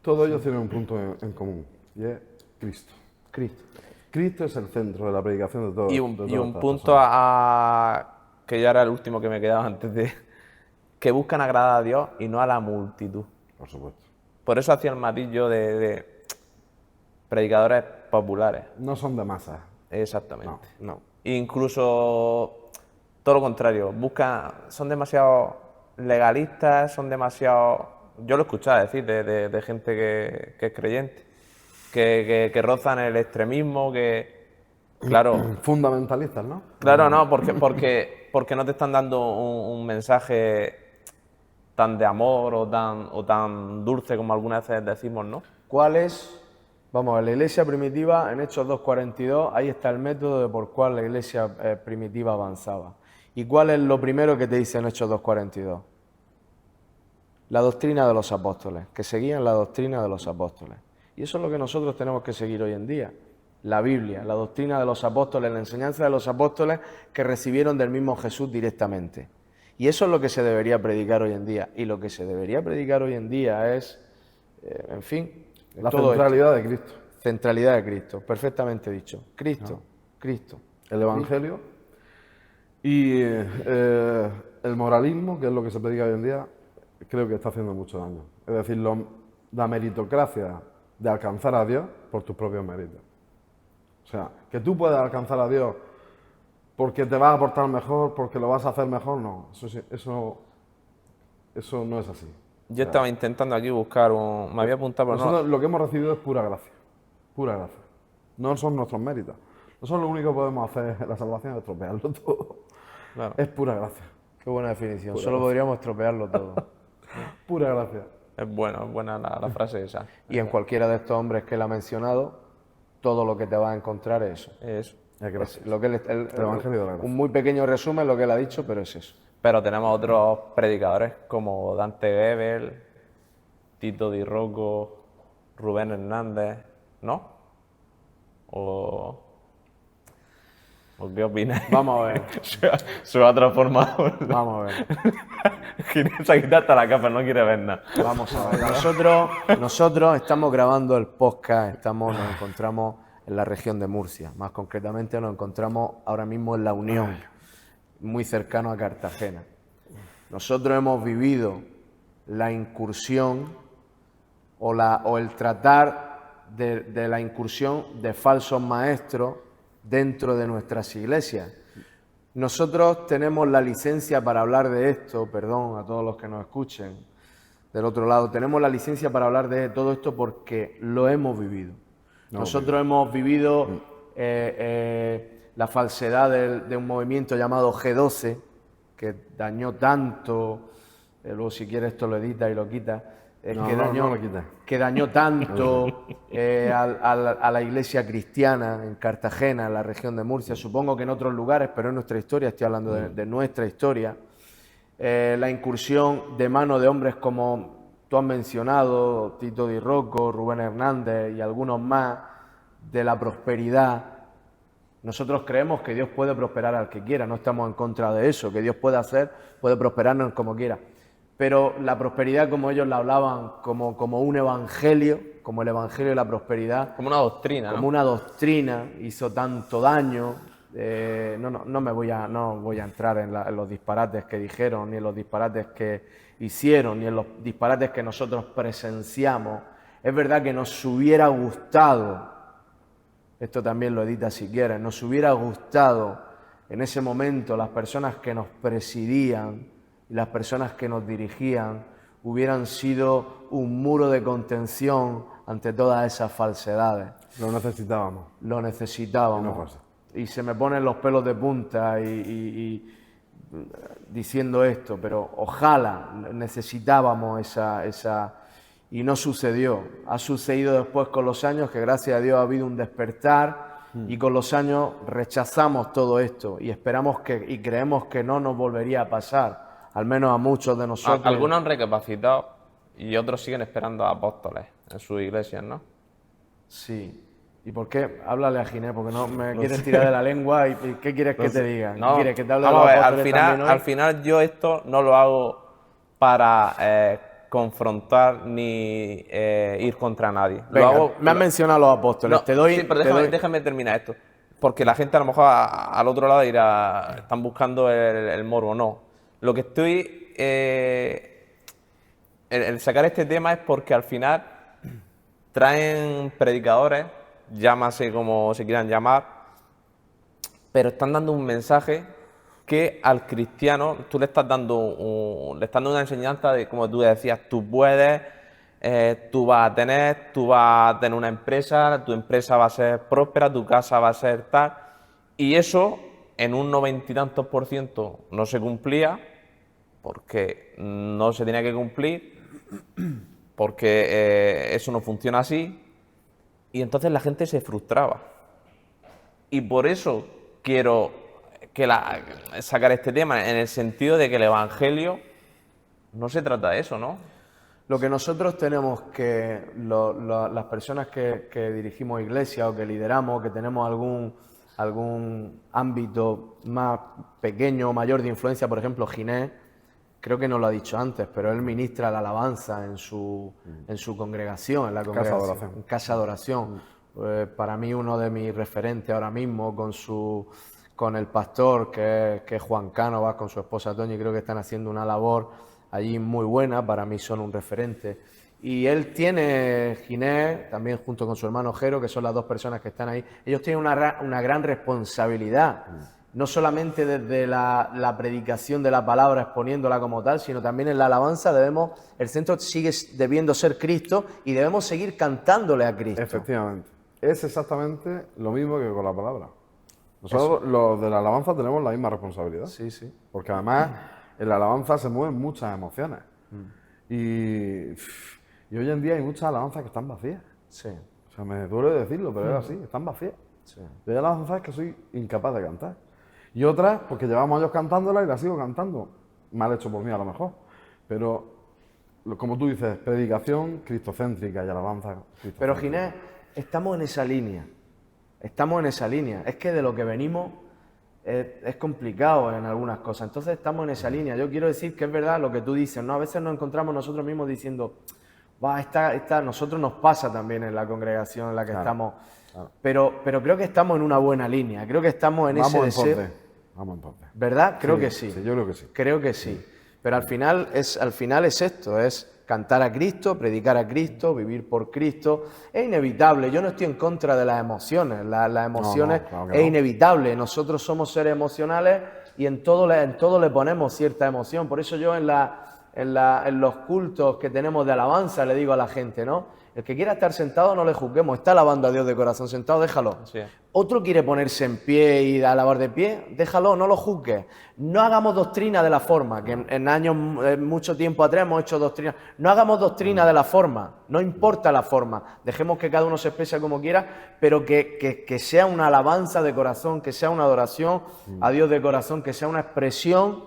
Todos ellos tienen un punto en común, y es Cristo. Cristo es el centro de la predicación de todos. Y un punto que ya era el último que me quedaba antes de... que buscan agradar a Dios y no a la multitud. Por supuesto. Por eso hacía el matiz yo de predicadores populares. No son de masas. Exactamente. No. Incluso todo lo contrario, son demasiado legalistas, son demasiado... Yo lo he escuchado decir de gente que es creyente, que rozan el extremismo, que... Claro, Fundamentalistas, ¿no? claro, no, porque no te están dando un mensaje tan de amor o tan dulce como algunas veces decimos, ¿no? ¿Cuál es? Vamos, en la iglesia primitiva, en Hechos 2:42, ahí está el método de por cuál la iglesia primitiva avanzaba. ¿Y cuál es lo primero que te dice en Hechos 2:42? La doctrina de los apóstoles, que seguían la doctrina de los apóstoles. Y eso es lo que nosotros tenemos que seguir hoy en día. La Biblia, la doctrina de los apóstoles, la enseñanza de los apóstoles que recibieron del mismo Jesús directamente. Y eso es lo que se debería predicar hoy en día. Y lo que se debería predicar hoy en día es, en fin, La todo centralidad de Cristo. centralidad de Cristo, perfectamente dicho. Cristo, Cristo. El Evangelio y el moralismo, que es lo que se predica hoy en día, creo que está haciendo mucho daño. Es decir, la meritocracia de alcanzar a Dios por tus propios méritos. O sea, que tú puedas alcanzar a Dios porque te vas a portar mejor, porque lo vas a hacer mejor, no. Eso no es así. Yo estaba intentando aquí buscar me había apuntado, pero Nosotros no. lo que hemos recibido es pura gracia. Pura gracia. No son nuestros méritos. Nosotros lo único que podemos hacer en la salvación es estropearlo todo. Claro. Es pura gracia. Qué buena definición. Solo podríamos estropearlo todo. Pura gracia. Es buena la frase esa. Y en cualquiera de estos hombres que él ha mencionado, todo lo que te vas a encontrar es eso. Eso. Es gracia. Lo que El Evangelio de la gracia. un muy pequeño resumen lo que él ha dicho, pero es eso. Pero tenemos otros predicadores como Dante Gebel, Tito Di Rocco, Rubén Hernández, ¿no? ¿O qué opinas? Vamos a ver, Se ha transformado. vamos a ver. Ginés se ha quitado hasta la capa, no quiere ver nada. Vamos a ver. Nosotros estamos grabando el podcast, nos encontramos en la región de Murcia. Más concretamente nos encontramos ahora mismo en La Unión, muy cercano a Cartagena. Nosotros hemos vivido la incursión o el tratar de la incursión de falsos maestros dentro de nuestras iglesias. Nosotros tenemos la licencia para hablar de esto, perdón a todos los que nos escuchen del otro lado, tenemos la licencia para hablar de todo esto porque lo hemos vivido. Nosotros hemos vivido la falsedad de un movimiento llamado G12, que dañó tanto, luego si quieres esto lo edita y lo quita, No lo quites. que dañó tanto a la iglesia cristiana en Cartagena, en la región de Murcia, supongo que en otros lugares, pero en nuestra historia, estoy hablando de nuestra historia. La incursión de mano de hombres como tú has mencionado, Tito Di Rocco, Rubén Hernández y algunos más, de la prosperidad. Nosotros creemos que Dios puede prosperar al que quiera, no estamos en contra de eso, que Dios puede prosperarnos como quiera. Pero la prosperidad, como ellos la hablaban, como un evangelio, como el evangelio de la prosperidad, Como una doctrina, como ¿no? una doctrina, hizo tanto daño. No voy a entrar en los disparates que dijeron, ni en los disparates que hicieron, ni en los disparates que nosotros presenciamos. Es verdad que nos hubiera gustado, esto también lo edita si quieres, nos hubiera gustado en ese momento las personas que nos presidían y las personas que nos dirigían hubieran sido un muro de contención ante todas esas falsedades. Lo necesitábamos. Lo necesitábamos. No pasa. Y se me ponen los pelos de punta y diciendo esto, pero ojalá necesitábamos esa y no sucedió. Ha sucedido después con los años que gracias a Dios ha habido un despertar y con los años rechazamos todo esto y esperamos y creemos que no nos volvería a pasar, al menos a muchos de nosotros. Algunos han recapacitado y otros siguen esperando a apóstoles en sus iglesias, ¿no? Sí. ¿Y por qué? Háblale a Ginés, porque no me quieres tirar de la lengua y ¿qué quieres que te diga? ¿Qué No, quieres que te hable de vamos los a ver, apóstoles también hoy? al final yo esto no lo hago para confrontar ni ir contra nadie. Lo Venga, hago, me has mencionado a los apóstoles, No, te doy... sí, pero déjame terminar esto. Porque la gente a lo mejor al otro lado dirá, están buscando el morbo. No. Lo que estoy... el sacar este tema es porque al final traen predicadores llámase como se quieran llamar, pero están dando un mensaje que al cristiano tú le estás dando una enseñanza de, como tú decías, tú puedes, tú vas a tener una empresa, tu empresa va a ser próspera, tu casa va a ser tal, y eso en un 90 y tantos % no se cumplía, porque no se tenía que cumplir, porque eso no funciona así, y entonces la gente se frustraba. Y por eso quiero sacar este tema, en el sentido de que el Evangelio no se trata de eso, ¿no? Lo que nosotros tenemos que, las personas que dirigimos iglesias o que lideramos, que tenemos algún ámbito más pequeño o mayor de influencia, por ejemplo, Ginés, creo que no lo ha dicho antes, pero él ministra la alabanza en su congregación, en la congregación, en casa de oración. Para mí uno de mis referentes ahora mismo con el pastor que es Juan Cánovas, con su esposa Toñi, creo que están haciendo una labor allí muy buena, para mí son un referente. Y él tiene, Ginés, también junto con su hermano Jero, que son las dos personas que están ahí, ellos tienen una gran responsabilidad, no solamente desde la predicación de la palabra, exponiéndola como tal, sino también en la alabanza el centro sigue debiendo ser Cristo y debemos seguir cantándole a Cristo. Efectivamente. Es exactamente lo mismo que con la palabra. Nosotros, los de la alabanza, tenemos la misma responsabilidad. Sí, sí. Porque además, en la alabanza se mueven muchas emociones. Y hoy en día hay muchas alabanzas que están vacías. Sí. O sea, me duele decirlo, pero es así, están vacías. Sí. Yo hay alabanzas que soy incapaz de cantar. Y otras, porque llevamos años cantándolas y las sigo cantando. Mal hecho por mí, a lo mejor. Pero, como tú dices, predicación cristocéntrica y alabanza cristocéntrica. Pero Ginés, estamos en esa línea. Estamos en esa línea. Es que de lo que venimos es complicado en algunas cosas. Entonces estamos en esa línea. Yo quiero decir que es verdad lo que tú dices, ¿no? A veces nos encontramos nosotros mismos diciendo, nosotros nos pasa también en la congregación en la que estamos. Claro. Pero creo que estamos en una buena línea. Creo que estamos en ese deseo. Vamos en pos de. ¿Verdad? Creo que sí. Sí, yo creo que sí. Creo que sí. Pero al final es esto, es cantar a Cristo, predicar a Cristo, vivir por Cristo. Es inevitable. Yo no estoy en contra de las emociones. Las emociones claro es inevitable. Nosotros somos seres emocionales y en todo le ponemos cierta emoción. Por eso yo en los cultos que tenemos de alabanza le digo a la gente, ¿no? El que quiera estar sentado no le juzguemos, está alabando a Dios de corazón sentado, déjalo. Sí. Otro quiere ponerse en pie y alabar de pie, déjalo, no lo juzgues. No hagamos doctrina de la forma, que mucho tiempo atrás hemos hecho doctrina. No hagamos doctrina de la forma, no importa la forma. Dejemos que cada uno se exprese como quiera, pero que sea una alabanza de corazón, que sea una adoración a Dios de corazón, que sea una expresión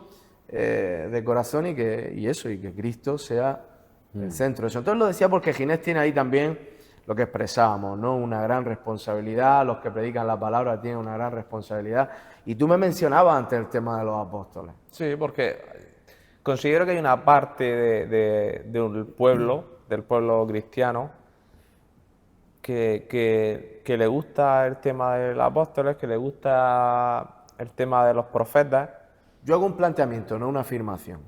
de corazón y que Cristo sea el centro de eso. Entonces lo decía porque Ginés tiene ahí también lo que expresábamos, ¿no? Una gran responsabilidad, los que predican la palabra tienen una gran responsabilidad. Y tú me mencionabas antes el tema de los apóstoles. Sí, porque considero que hay una parte del pueblo cristiano, que le gusta el tema de los apóstoles, que le gusta el tema de los profetas. Yo hago un planteamiento, no una afirmación.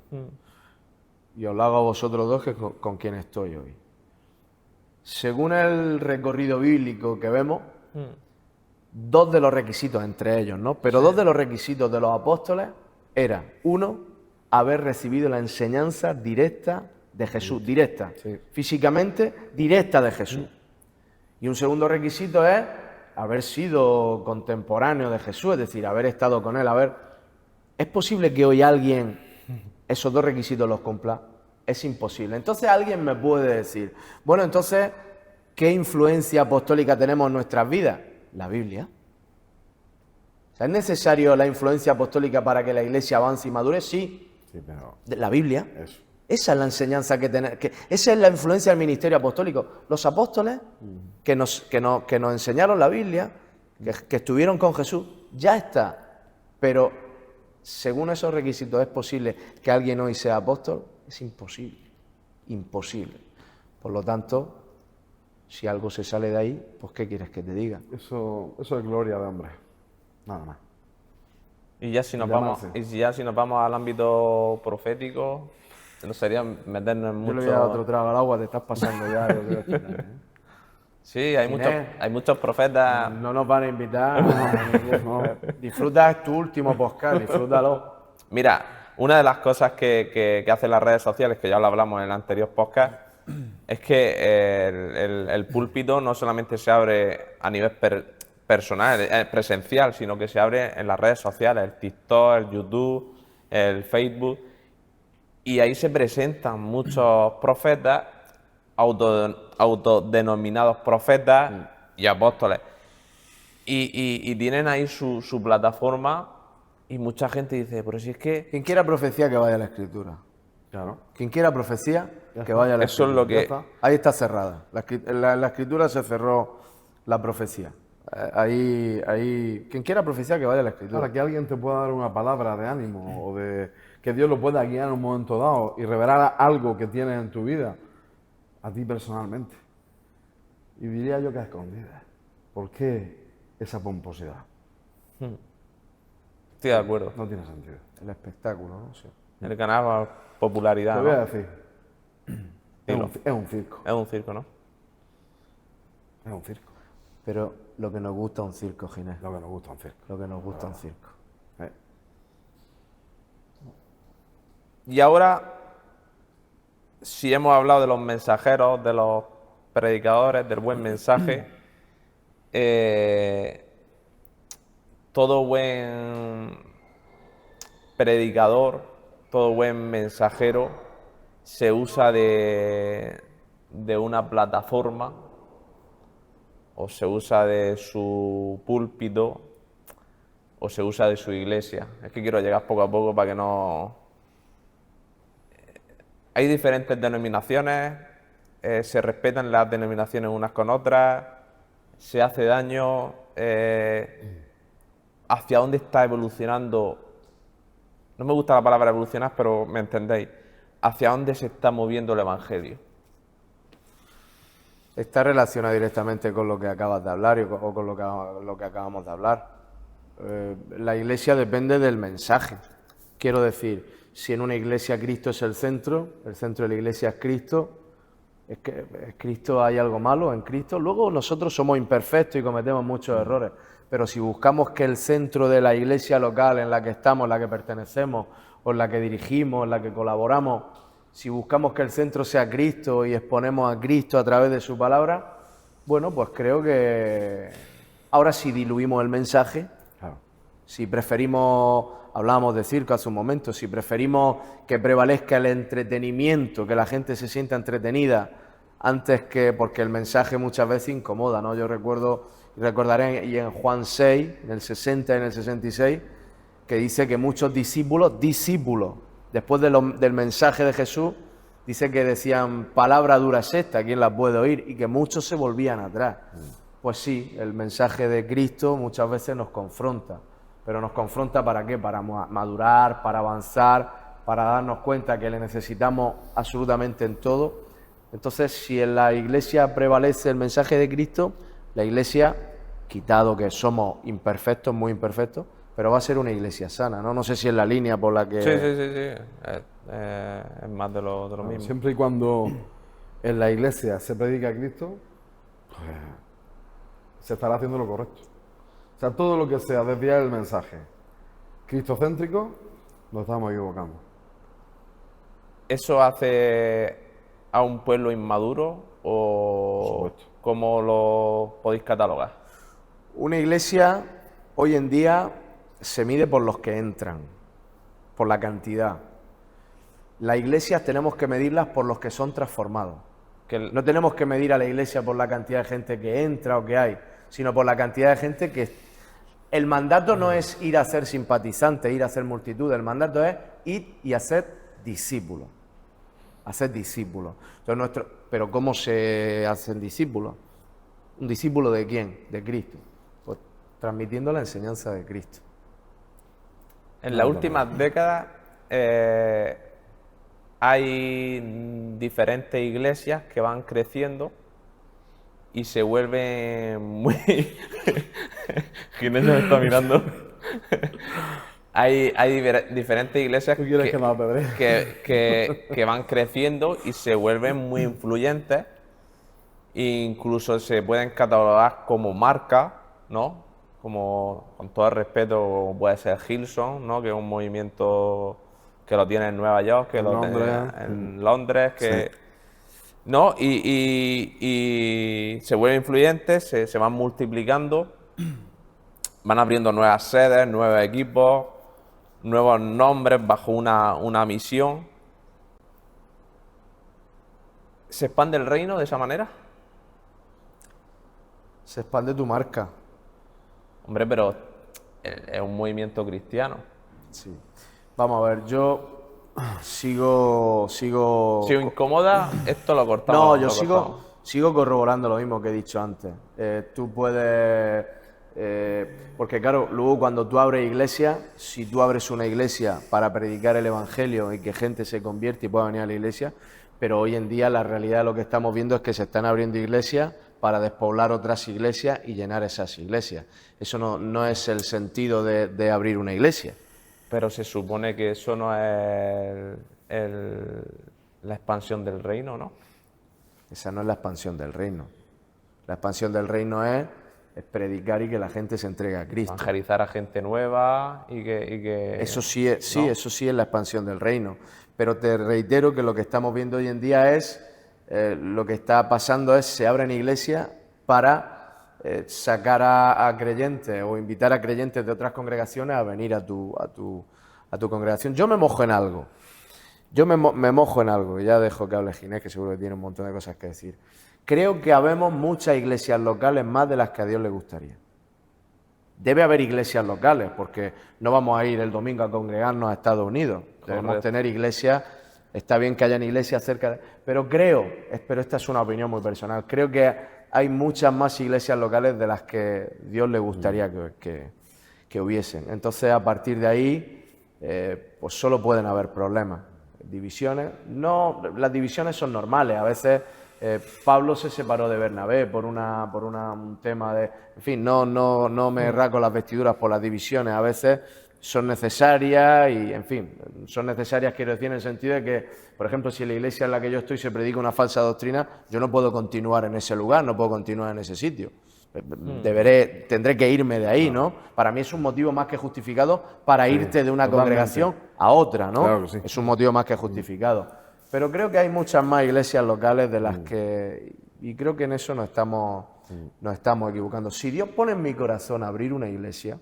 Y os lo hago a vosotros dos, que es con quien estoy hoy. Según el recorrido bíblico que vemos, dos de los requisitos entre ellos, ¿no? Pero dos de los requisitos de los apóstoles era, uno, haber recibido la enseñanza directa de Jesús, directa, físicamente directa de Jesús. Y un segundo requisito es haber sido contemporáneo de Jesús, es decir, haber estado con él. ¿Es posible que hoy alguien esos dos requisitos los cumpla? Es imposible. Entonces alguien me puede decir, bueno, entonces, ¿qué influencia apostólica tenemos en nuestras vidas? La Biblia. O sea, ¿es necesario la influencia apostólica para que la iglesia avance y madure? Sí. Pero la Biblia. Eso. Esa es la enseñanza esa es la influencia del ministerio apostólico. Los apóstoles que nos enseñaron la Biblia, que estuvieron con Jesús, ya está. Pero según esos requisitos, ¿es posible que alguien hoy sea apóstol? Es imposible. Imposible. Por lo tanto, si algo se sale de ahí, pues ¿qué quieres que te diga? Eso es gloria de hombre. Nada más. Y ya si nos vamos al ámbito profético, no sería meternos en mucho... Yo le voy a dar otro trago al agua, te estás pasando ya. Sí, hay muchos profetas. No nos van a invitar. Disfruta tu último podcast, disfrútalo. Mira, una de las cosas que hacen las redes sociales, que ya lo hablamos en el anterior podcast, es que el púlpito no solamente se abre a nivel personal, presencial, sino que se abre en las redes sociales, el TikTok, el YouTube, el Facebook, y ahí se presentan muchos profetas, autodenominados profetas y apóstoles, y tienen ahí su plataforma, y mucha gente dice, pero si es que... Quien quiera profecía, que vaya a la Escritura. Claro. Quien quiera profecía, que vaya a la Eso es Escritura. lo que- Ya está. Ahí está cerrada. La Escritura se cerró la profecía. Ahí, quien quiera profecía, que vaya a la Escritura. Para que alguien te pueda dar una palabra de ánimo o de que Dios lo pueda guiar en un momento dado y revelar algo que tienes en tu vida, a ti personalmente. Y diría yo que a escondidas. ¿Por qué esa pomposidad? Estoy de acuerdo. No tiene sentido. El espectáculo, ¿no? Sí. El ganar popularidad, Te voy a ¿no? decir, Dilo. es un circo. Es un circo, ¿no? Es un circo. Pero lo que nos gusta es un circo, Ginés. Lo que nos gusta un circo. Lo que nos gusta es un circo. ¿Eh? Y ahora, si hemos hablado de los mensajeros, de los predicadores, del buen mensaje, todo buen predicador, todo buen mensajero se usa de una plataforma o se usa de su púlpito o se usa de su iglesia. Es que quiero llegar poco a poco para que no... Hay diferentes denominaciones, se respetan las denominaciones unas con otras, se hace daño. ¿Hacia dónde está evolucionando? No me gusta la palabra evolucionar, pero me entendéis. ¿Hacia dónde se está moviendo el Evangelio? Está relacionado directamente con lo que acabas de hablar o con lo que acabamos de hablar. La iglesia depende del mensaje. Quiero decir, si en una iglesia Cristo es el centro de la iglesia es Cristo, es que en Cristo hay algo malo en Cristo. Luego nosotros somos imperfectos y cometemos muchos errores, pero si buscamos que el centro de la iglesia local en la que estamos, en la que pertenecemos, o en la que dirigimos, en la que colaboramos, si buscamos que el centro sea Cristo y exponemos a Cristo a través de su palabra, bueno, pues creo que ahora si diluimos el mensaje, Claro. si preferimos, hablábamos de circo hace un momento, si preferimos que prevalezca el entretenimiento, que la gente se sienta entretenida, antes que, porque el mensaje muchas veces incomoda, ¿no? Yo recordaré y en Juan 6, en el 60 y en el 66, que dice que muchos discípulos, después del mensaje de Jesús, dice que decían, palabra dura es esta, ¿quién la puede oír? Y que muchos se volvían atrás. Pues sí, el mensaje de Cristo muchas veces nos confronta, pero nos confronta ¿para qué? Para madurar, para avanzar, para darnos cuenta que le necesitamos absolutamente en todo. Entonces, si en la iglesia prevalece el mensaje de Cristo, la iglesia, quitado que somos imperfectos, muy imperfectos, pero va a ser una iglesia sana, ¿no? No sé si es la línea por la que... Sí. Es más de lo mismo. Siempre y cuando en la iglesia se predica a Cristo, pues, se estará haciendo lo correcto. O sea, todo lo que sea desviar el mensaje cristocéntrico, nos estamos equivocando. ¿Eso hace a un pueblo inmaduro o Por supuesto. cómo lo podéis catalogar? Una iglesia hoy en día se mide por los que entran, por la cantidad. Las iglesias tenemos que medirlas por los que son transformados. No tenemos que medir a la iglesia por la cantidad de gente que entra o que hay, sino por la cantidad de gente que... El mandato no es ir a ser simpatizantes, ir a ser multitud, el mandato es ir y hacer discípulos. Hacer discípulos. Entonces, pero ¿cómo se hacen discípulos? ¿Un discípulo de quién? De Cristo. Pues transmitiendo la enseñanza de Cristo. En las últimas décadas hay diferentes iglesias que van creciendo y se vuelven muy... Ginés nos está mirando. Hay diferentes iglesias ¿Tú quieres que nos apedree? que van creciendo y se vuelven muy influyentes incluso se pueden catalogar como marca, ¿no? Como, con todo el respeto, puede ser Hillsong, ¿no? Que es un movimiento que lo tiene en Nueva York, que En lo tiene Londres. en Londres, que, ¿no? Y se vuelven influyentes, se van multiplicando, van abriendo nuevas sedes, nuevos equipos, nuevos nombres bajo una misión. ¿Se expande el reino de esa manera? Se expande tu marca. Hombre, pero es un movimiento cristiano. Sí. Vamos a ver, yo sigo... Si os incomoda, esto lo cortamos. No, yo lo cortamos. sigo corroborando lo mismo que he dicho antes. Tú puedes... porque claro, luego cuando tú abres iglesia, si tú abres una iglesia para predicar el Evangelio y que gente se convierte y pueda venir a la iglesia, pero hoy en día la realidad de lo que estamos viendo es que se están abriendo iglesias para despoblar otras iglesias y llenar esas iglesias. Eso no es el sentido de abrir una iglesia. Pero se supone que eso no es la expansión del reino, ¿no? Esa no es la expansión del reino. La expansión del reino es predicar y que la gente se entregue a Cristo. Evangelizar a gente nueva y que Eso sí es, ¿no? eso sí es la expansión del reino. Pero te reitero que lo que estamos viendo hoy en día es, lo que está pasando es, se abren iglesias para sacar a creyentes o invitar a creyentes de otras congregaciones a venir a tu congregación. Yo me mojo en algo. Yo me mojo en algo, y ya dejo que hable Ginés, que seguro que tiene un montón de cosas que decir. Creo que habemos muchas iglesias locales más de las que a Dios le gustaría. Debe haber iglesias locales, porque no vamos a ir el domingo a congregarnos a Estados Unidos. Debemos Correcto. tener iglesias, está bien que hayan iglesias cerca de... Pero esta es una opinión muy personal, creo que hay muchas más iglesias locales de las que Dios le gustaría que hubiesen. Entonces, a partir de ahí, pues solo pueden haber problemas. Divisiones, no, las divisiones son normales, a veces Pablo se separó de Bernabé por un tema de, en fin, no me rasgo las vestiduras por las divisiones, a veces son necesarias y, en fin, son necesarias, quiero decir, en el sentido de que, por ejemplo, si en la iglesia en la que yo estoy se predica una falsa doctrina, yo no puedo continuar en ese lugar, no puedo continuar en ese sitio. Tendré que irme de ahí, ¿no? Para mí es un motivo más que justificado para irte de una totalmente. congregación a otra, ¿no? Claro que sí. Es un motivo más que justificado. Pero creo que hay muchas más iglesias locales de las que... Y creo que en eso nos estamos equivocando. Si Dios pone en mi corazón abrir una iglesia,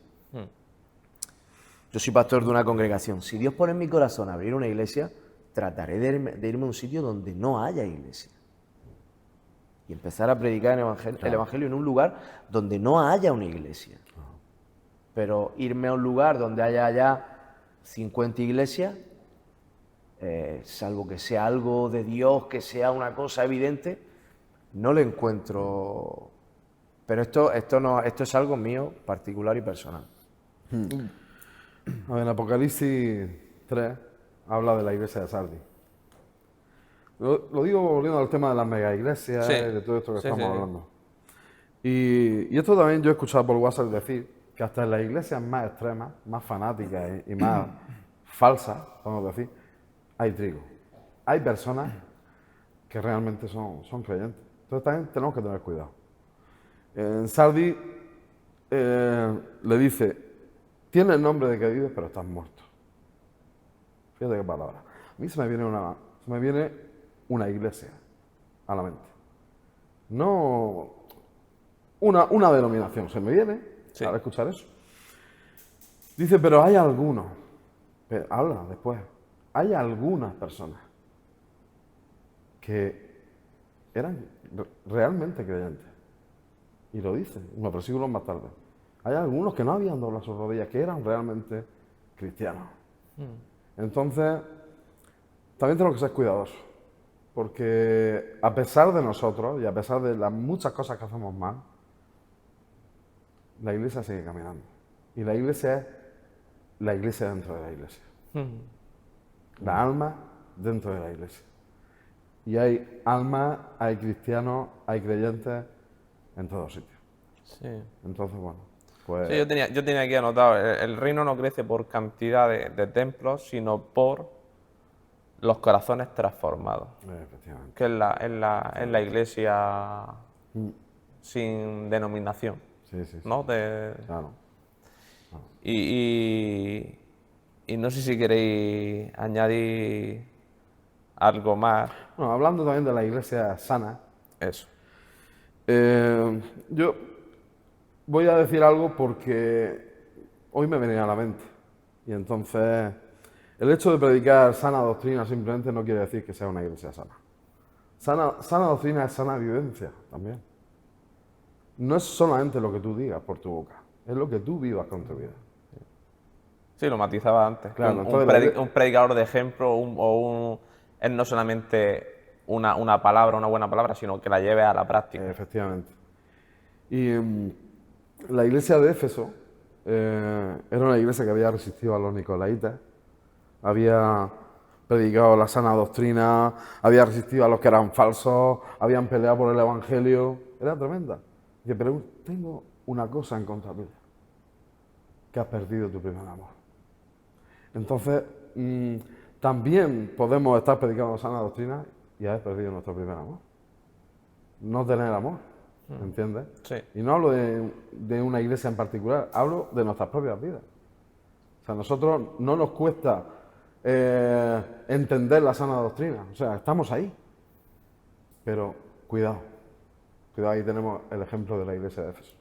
yo soy pastor de una congregación, si Dios pone en mi corazón abrir una iglesia, trataré de irme a un sitio donde no haya iglesia. Y empezar a predicar el evangelio en un lugar donde no haya una iglesia. Pero irme a un lugar donde haya ya 50 iglesias, salvo que sea algo de Dios, que sea una cosa evidente, no le encuentro. Pero esto es algo mío, particular y personal. A ver, en Apocalipsis 3 habla de la iglesia de Sardis. Lo digo volviendo al tema de las mega iglesias Sí. y de todo esto que Sí, estamos sí, sí. hablando. Y esto también yo he escuchado por WhatsApp decir que hasta en las iglesias más extremas, más fanáticas y más falsas, vamos a decir, hay trigo. Hay personas que realmente son creyentes. Entonces también tenemos que tener cuidado. En Sardis le dice, tienes el nombre de que vives, pero estás muerto. Fíjate qué palabra. A mí se me viene una iglesia a la mente. No una denominación, se me viene Sí. al escuchar eso. Dice, pero hay algunos, habla después, hay algunas personas que eran realmente creyentes. Y lo dice, unos versículos más tarde. Hay algunos que no habían doblado sus rodillas, que eran realmente cristianos. Entonces, también tenemos que ser cuidadosos. Porque a pesar de nosotros y a pesar de las muchas cosas que hacemos mal, la iglesia sigue caminando. Y la iglesia es la iglesia dentro de la iglesia. La alma dentro de la iglesia. Y hay almas, hay cristianos, hay creyentes en todos sitios. Sí. Entonces, bueno, pues... Sí, yo tenía aquí anotado, el reino no crece por cantidad de templos, sino por los corazones transformados, Efectivamente. que es la iglesia sin denominación, Sí, sí, sí. ¿no? Claro. Y no sé si queréis añadir algo más. Bueno, hablando también de la iglesia sana, Eso. yo voy a decir algo porque hoy me venía a la mente. Y entonces, el hecho de predicar sana doctrina simplemente no quiere decir que sea una iglesia sana. Sana doctrina es sana vivencia también. No es solamente lo que tú digas por tu boca, es lo que tú vivas con tu vida. Sí, lo matizaba antes. Claro, Un entonces un predicador de ejemplo es no solamente una palabra, una buena palabra, sino que la lleve a la práctica. Efectivamente. Y la iglesia de Éfeso era una iglesia que había resistido a los nicolaitas, había predicado la sana doctrina, había resistido a los que eran falsos, habían peleado por el evangelio. Era tremenda. Dice, pero tengo una cosa en contra tuya, que has perdido tu primer amor. Entonces, también podemos estar predicando sana doctrina y haber perdido nuestro primer amor. No tener amor, ¿entiendes? Sí. Y no hablo de una iglesia en particular, hablo de nuestras propias vidas. O sea, a nosotros no nos cuesta entender la sana doctrina, o sea, estamos ahí. Pero cuidado, ahí tenemos el ejemplo de la iglesia de Éfeso.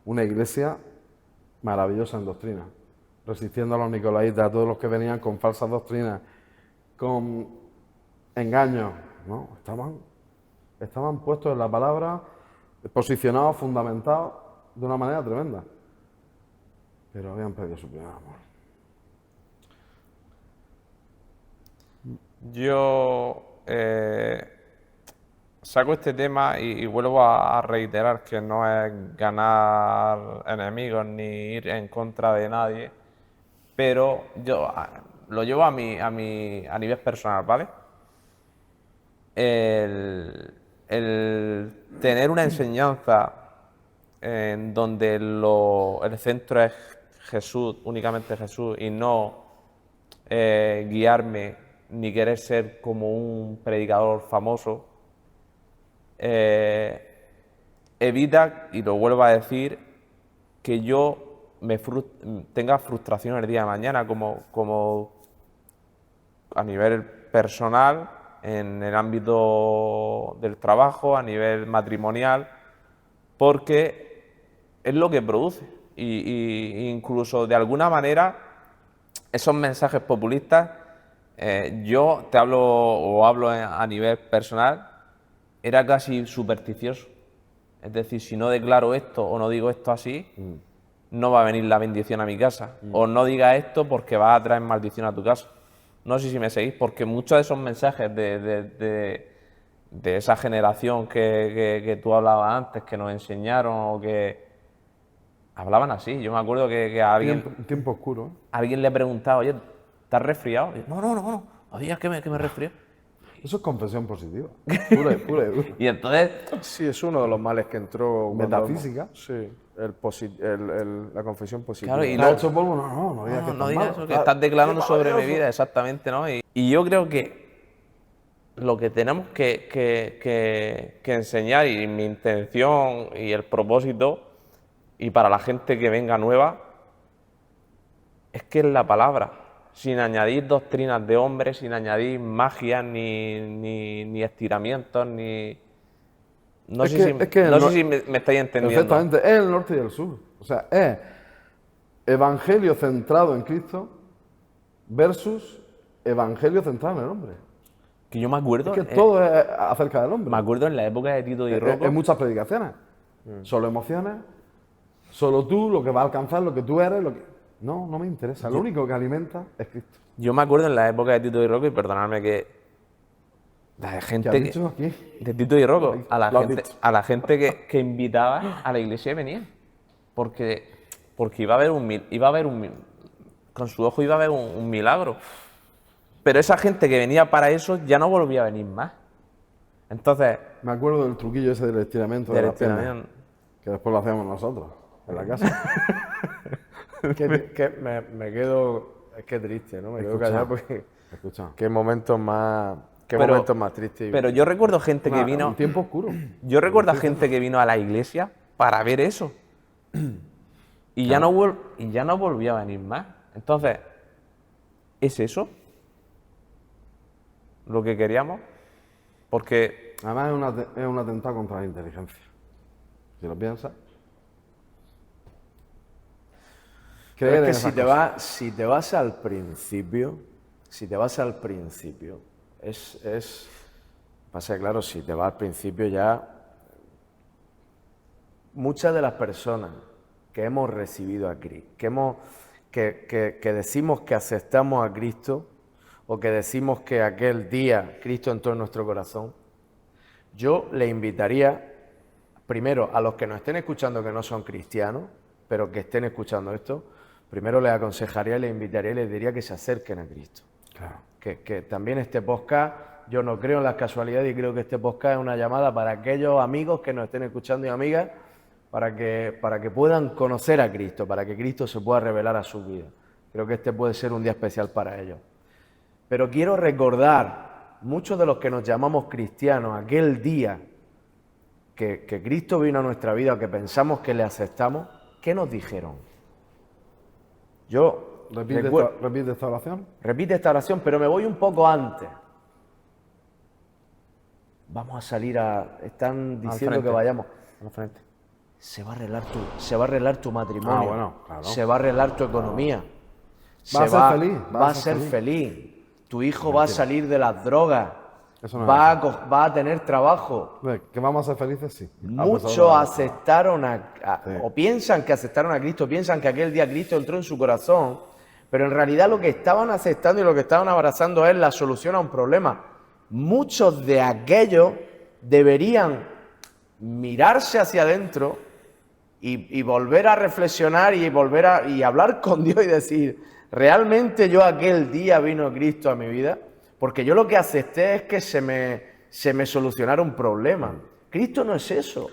Una iglesia maravillosa en doctrina, resistiendo a los nicolaitas, a todos los que venían con falsas doctrinas, con engaños, ¿no? Estaban puestos en la palabra, posicionados, fundamentados de una manera tremenda. Pero habían perdido su primer amor. Yo saco este tema y vuelvo a reiterar que no es ganar enemigos ni ir en contra de nadie, pero yo lo llevo a nivel personal, ¿vale? El tener una enseñanza en donde el centro es Jesús, únicamente Jesús, y no guiarme ni querer ser como un predicador famoso, evita, y lo vuelvo a decir, que yo tenga frustración el día de mañana como a nivel personal, en el ámbito del trabajo, a nivel matrimonial, porque es lo que produce. Y incluso de alguna manera esos mensajes populistas, yo te hablo o hablo a nivel personal, era casi supersticioso. Es decir, si no declaro esto o no digo esto así, no va a venir la bendición a mi casa. O no digas esto porque vas a traer maldición a tu casa. No sé si me seguís, porque muchos de esos mensajes de esa generación que tú hablabas antes, que nos enseñaron o que hablaban así. Yo me acuerdo que a alguien, Tiempo oscuro, ¿eh? alguien le preguntaba, oye, ¿estás resfriado? Y, no, no digas que me resfrío. Eso es confesión positiva, pura y dura. Y entonces, Sí, es uno de los males que entró. Metafísica. Sí, la confesión positiva. claro, y ¿Te has hecho polvo? No digas que no estás digas malo. eso, que estás declarando ¡Qué sobre mi maravilloso! vida, exactamente, ¿no? Y yo creo que lo que tenemos que enseñar, y mi intención y el propósito, y para la gente que venga nueva, es que es la palabra, sin añadir doctrinas de hombres, sin añadir magia, ni estiramientos, ni... No Es sé que- si, es que no no- sé si me estáis entendiendo. Perfectamente, es el norte y el sur. O sea, es evangelio centrado en Cristo versus evangelio centrado en el hombre. Que yo me acuerdo, Es que todo es acerca del hombre. me acuerdo en la época de Tito y Rocco, En muchas predicaciones. Solo emociones, solo tú, lo que va a alcanzar, lo que tú eres, lo que... No me interesa. Lo único que alimenta es Cristo. yo me acuerdo en la época de Tito y Rocco, y perdonadme que... La ¿Qué gente has dicho aquí? de Tito y Rocco, Lo has dicho. a la gente que invitaba a la iglesia y venían. Porque iba a haber con su ojo iba a haber un milagro. Pero esa gente que venía para eso ya no volvía a venir más. Entonces, Me acuerdo del truquillo ese del estiramiento de del las piernas, estiramiento, que después lo hacíamos nosotros, en la casa. Me quedo. Es que triste, ¿no? Me quedo Escucha. callado porque Escucha. Qué momentos más, Pero- momentos más tristes. Pero yo recuerdo gente que Un vino. tiempo oscuro. Yo recuerdo a gente que vino a la iglesia para ver eso. Y ya no volvió a venir más. Entonces, ¿es eso lo que queríamos? Porque Además es un atentado contra la inteligencia. Si lo piensas. Pero Creer es en que esas si cosas. si te vas al principio, pasa que claro, si te vas al principio ya, muchas de las personas que hemos recibido a Cristo, que decimos que aceptamos a Cristo, o que decimos que aquel día Cristo entró en nuestro corazón, yo le invitaría, primero, a los que nos estén escuchando que no son cristianos, pero que estén escuchando esto, primero les aconsejaría, les invitaría y les diría que se acerquen a Cristo. Claro. Que también este podcast, yo no creo en las casualidades y creo que este podcast es una llamada para aquellos amigos que nos estén escuchando y amigas, para que puedan conocer a Cristo, para que Cristo se pueda revelar a su vida. Creo que este puede ser un día especial para ellos. Pero quiero recordar, muchos de los que nos llamamos cristianos, aquel día que Cristo vino a nuestra vida, o que pensamos que le aceptamos, ¿qué nos dijeron? Yo Repite esta oración. repite esta oración, pero me voy un poco antes. Vamos a salir están diciendo frente. que vayamos. al frente. Se va a arreglar tu matrimonio. Ah, bueno, claro. Se va a arreglar tu economía. Va a ser feliz, Va a ser feliz. Tu hijo va a salir de las drogas. Eso no es Va a tener trabajo. Que vamos a ser felices, sí. Muchos aceptaron o piensan que aceptaron a Cristo, piensan que aquel día Cristo entró en su corazón, pero en realidad lo que estaban aceptando y lo que estaban abrazando es la solución a un problema. Muchos de aquellos deberían mirarse hacia adentro y volver a reflexionar y y hablar con Dios y decir, ¿realmente yo aquel día vino Cristo a mi vida? Porque yo lo que acepté es que se me solucionara un problema. Cristo no es eso. O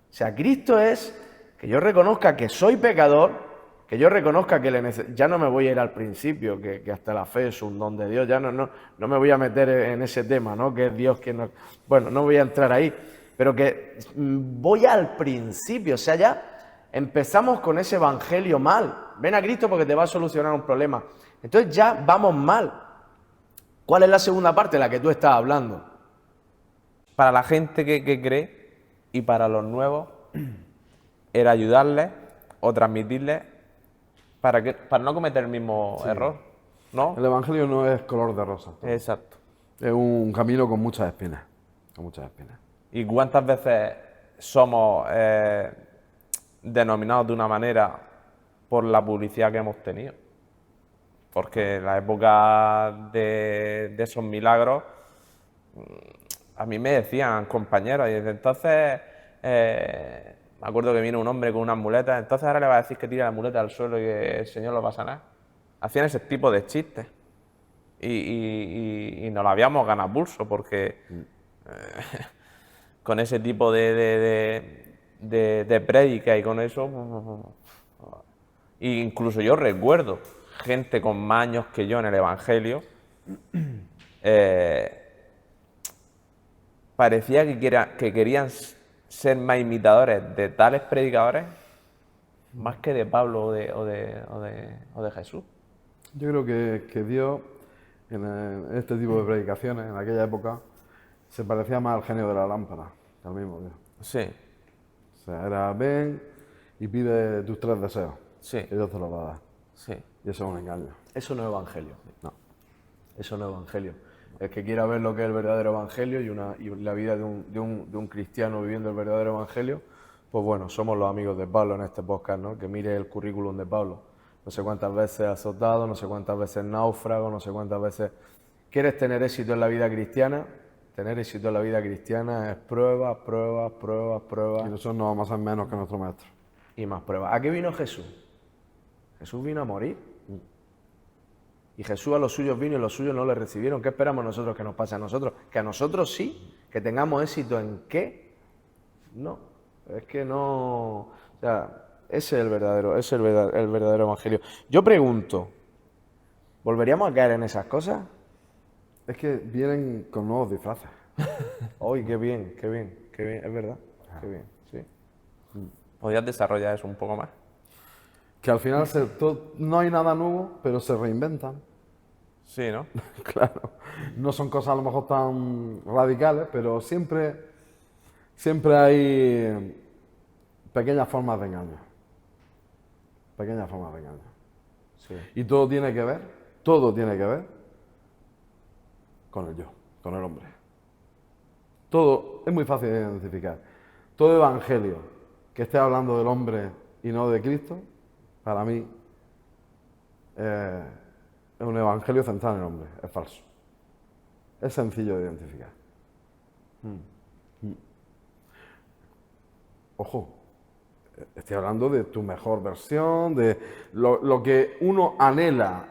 sea, Cristo es que yo reconozca que soy pecador, que yo reconozca que ya no me voy a ir al principio, que hasta la fe es un don de Dios, ya no me voy a meter en ese tema, ¿no? Que es Dios quien nos... Bueno, no voy a entrar ahí, pero que voy al principio, o sea, ya empezamos con ese evangelio mal. Ven a Cristo porque te va a solucionar un problema. Entonces ya vamos mal. ¿Cuál es la segunda parte de la que tú estás hablando? Para la gente que cree y para los nuevos, era ayudarles o transmitirles para no cometer el mismo error, ¿no? El Evangelio no es color de rosa. Exacto. Es un camino con muchas espinas. Con muchas espinas. ¿Y cuántas veces somos denominados de una manera por la publicidad que hemos tenido? Porque en la época de esos milagros, a mí me decían compañeros, y desde entonces me acuerdo que vino un hombre con unas muletas, entonces ahora le va a decir que tire la muleta al suelo y que el Señor lo va a sanar. Hacían ese tipo de chistes. Y nos lo habíamos ganado a pulso, porque con ese tipo de prédica y con eso... Incluso yo recuerdo gente con más años que yo en el Evangelio, parecía que querían ser más imitadores de tales predicadores más que de Pablo o de Jesús. Yo creo que Dios, en este tipo de predicaciones, en aquella época, se parecía más al genio de la lámpara que al mismo Dios. Sí, O sea, era ven y pide tus 3 deseos. sí, Y Dios te los va a dar. sí. Y eso es un engaño. Eso no es evangelio. No. Eso no es evangelio. El que quiera ver lo que es el verdadero evangelio y la vida de un cristiano viviendo el verdadero evangelio, pues bueno, somos los amigos de Pablo en este podcast, ¿no? Que mire el currículum de Pablo. No sé cuántas veces azotado, no sé cuántas veces náufrago, no sé cuántas veces... ¿Quieres tener éxito en la vida cristiana? Tener éxito en la vida cristiana es pruebas, pruebas, pruebas, Y pruebas nosotros no vamos a ser menos que nuestro maestro. y más pruebas. ¿A qué vino Jesús? Jesús vino a morir. Y Jesús a los suyos vino y los suyos no le recibieron. ¿Qué esperamos nosotros que nos pase a nosotros? Que a nosotros sí, que tengamos éxito en qué. No, es que no... O sea, ese es el verdadero evangelio. Yo pregunto, ¿volveríamos a caer en esas cosas? Es que vienen con nuevos disfraces. ¡Uy, qué bien, qué bien, qué bien! Es verdad, qué bien, sí. ¿Podrías desarrollar eso un poco más? Que al final no hay nada nuevo, pero se reinventan. Sí, ¿no? Claro. No son cosas a lo mejor tan radicales, pero siempre hay pequeñas formas de engaño. Pequeñas formas de engaño. Sí. Y todo tiene que ver con el yo, con el hombre. Todo es muy fácil de identificar. Todo evangelio que esté hablando del hombre y no de Cristo, para mí es un evangelio centrado en el hombre, es falso. Es sencillo de identificar. Ojo, estoy hablando de tu mejor versión, de lo que uno anhela,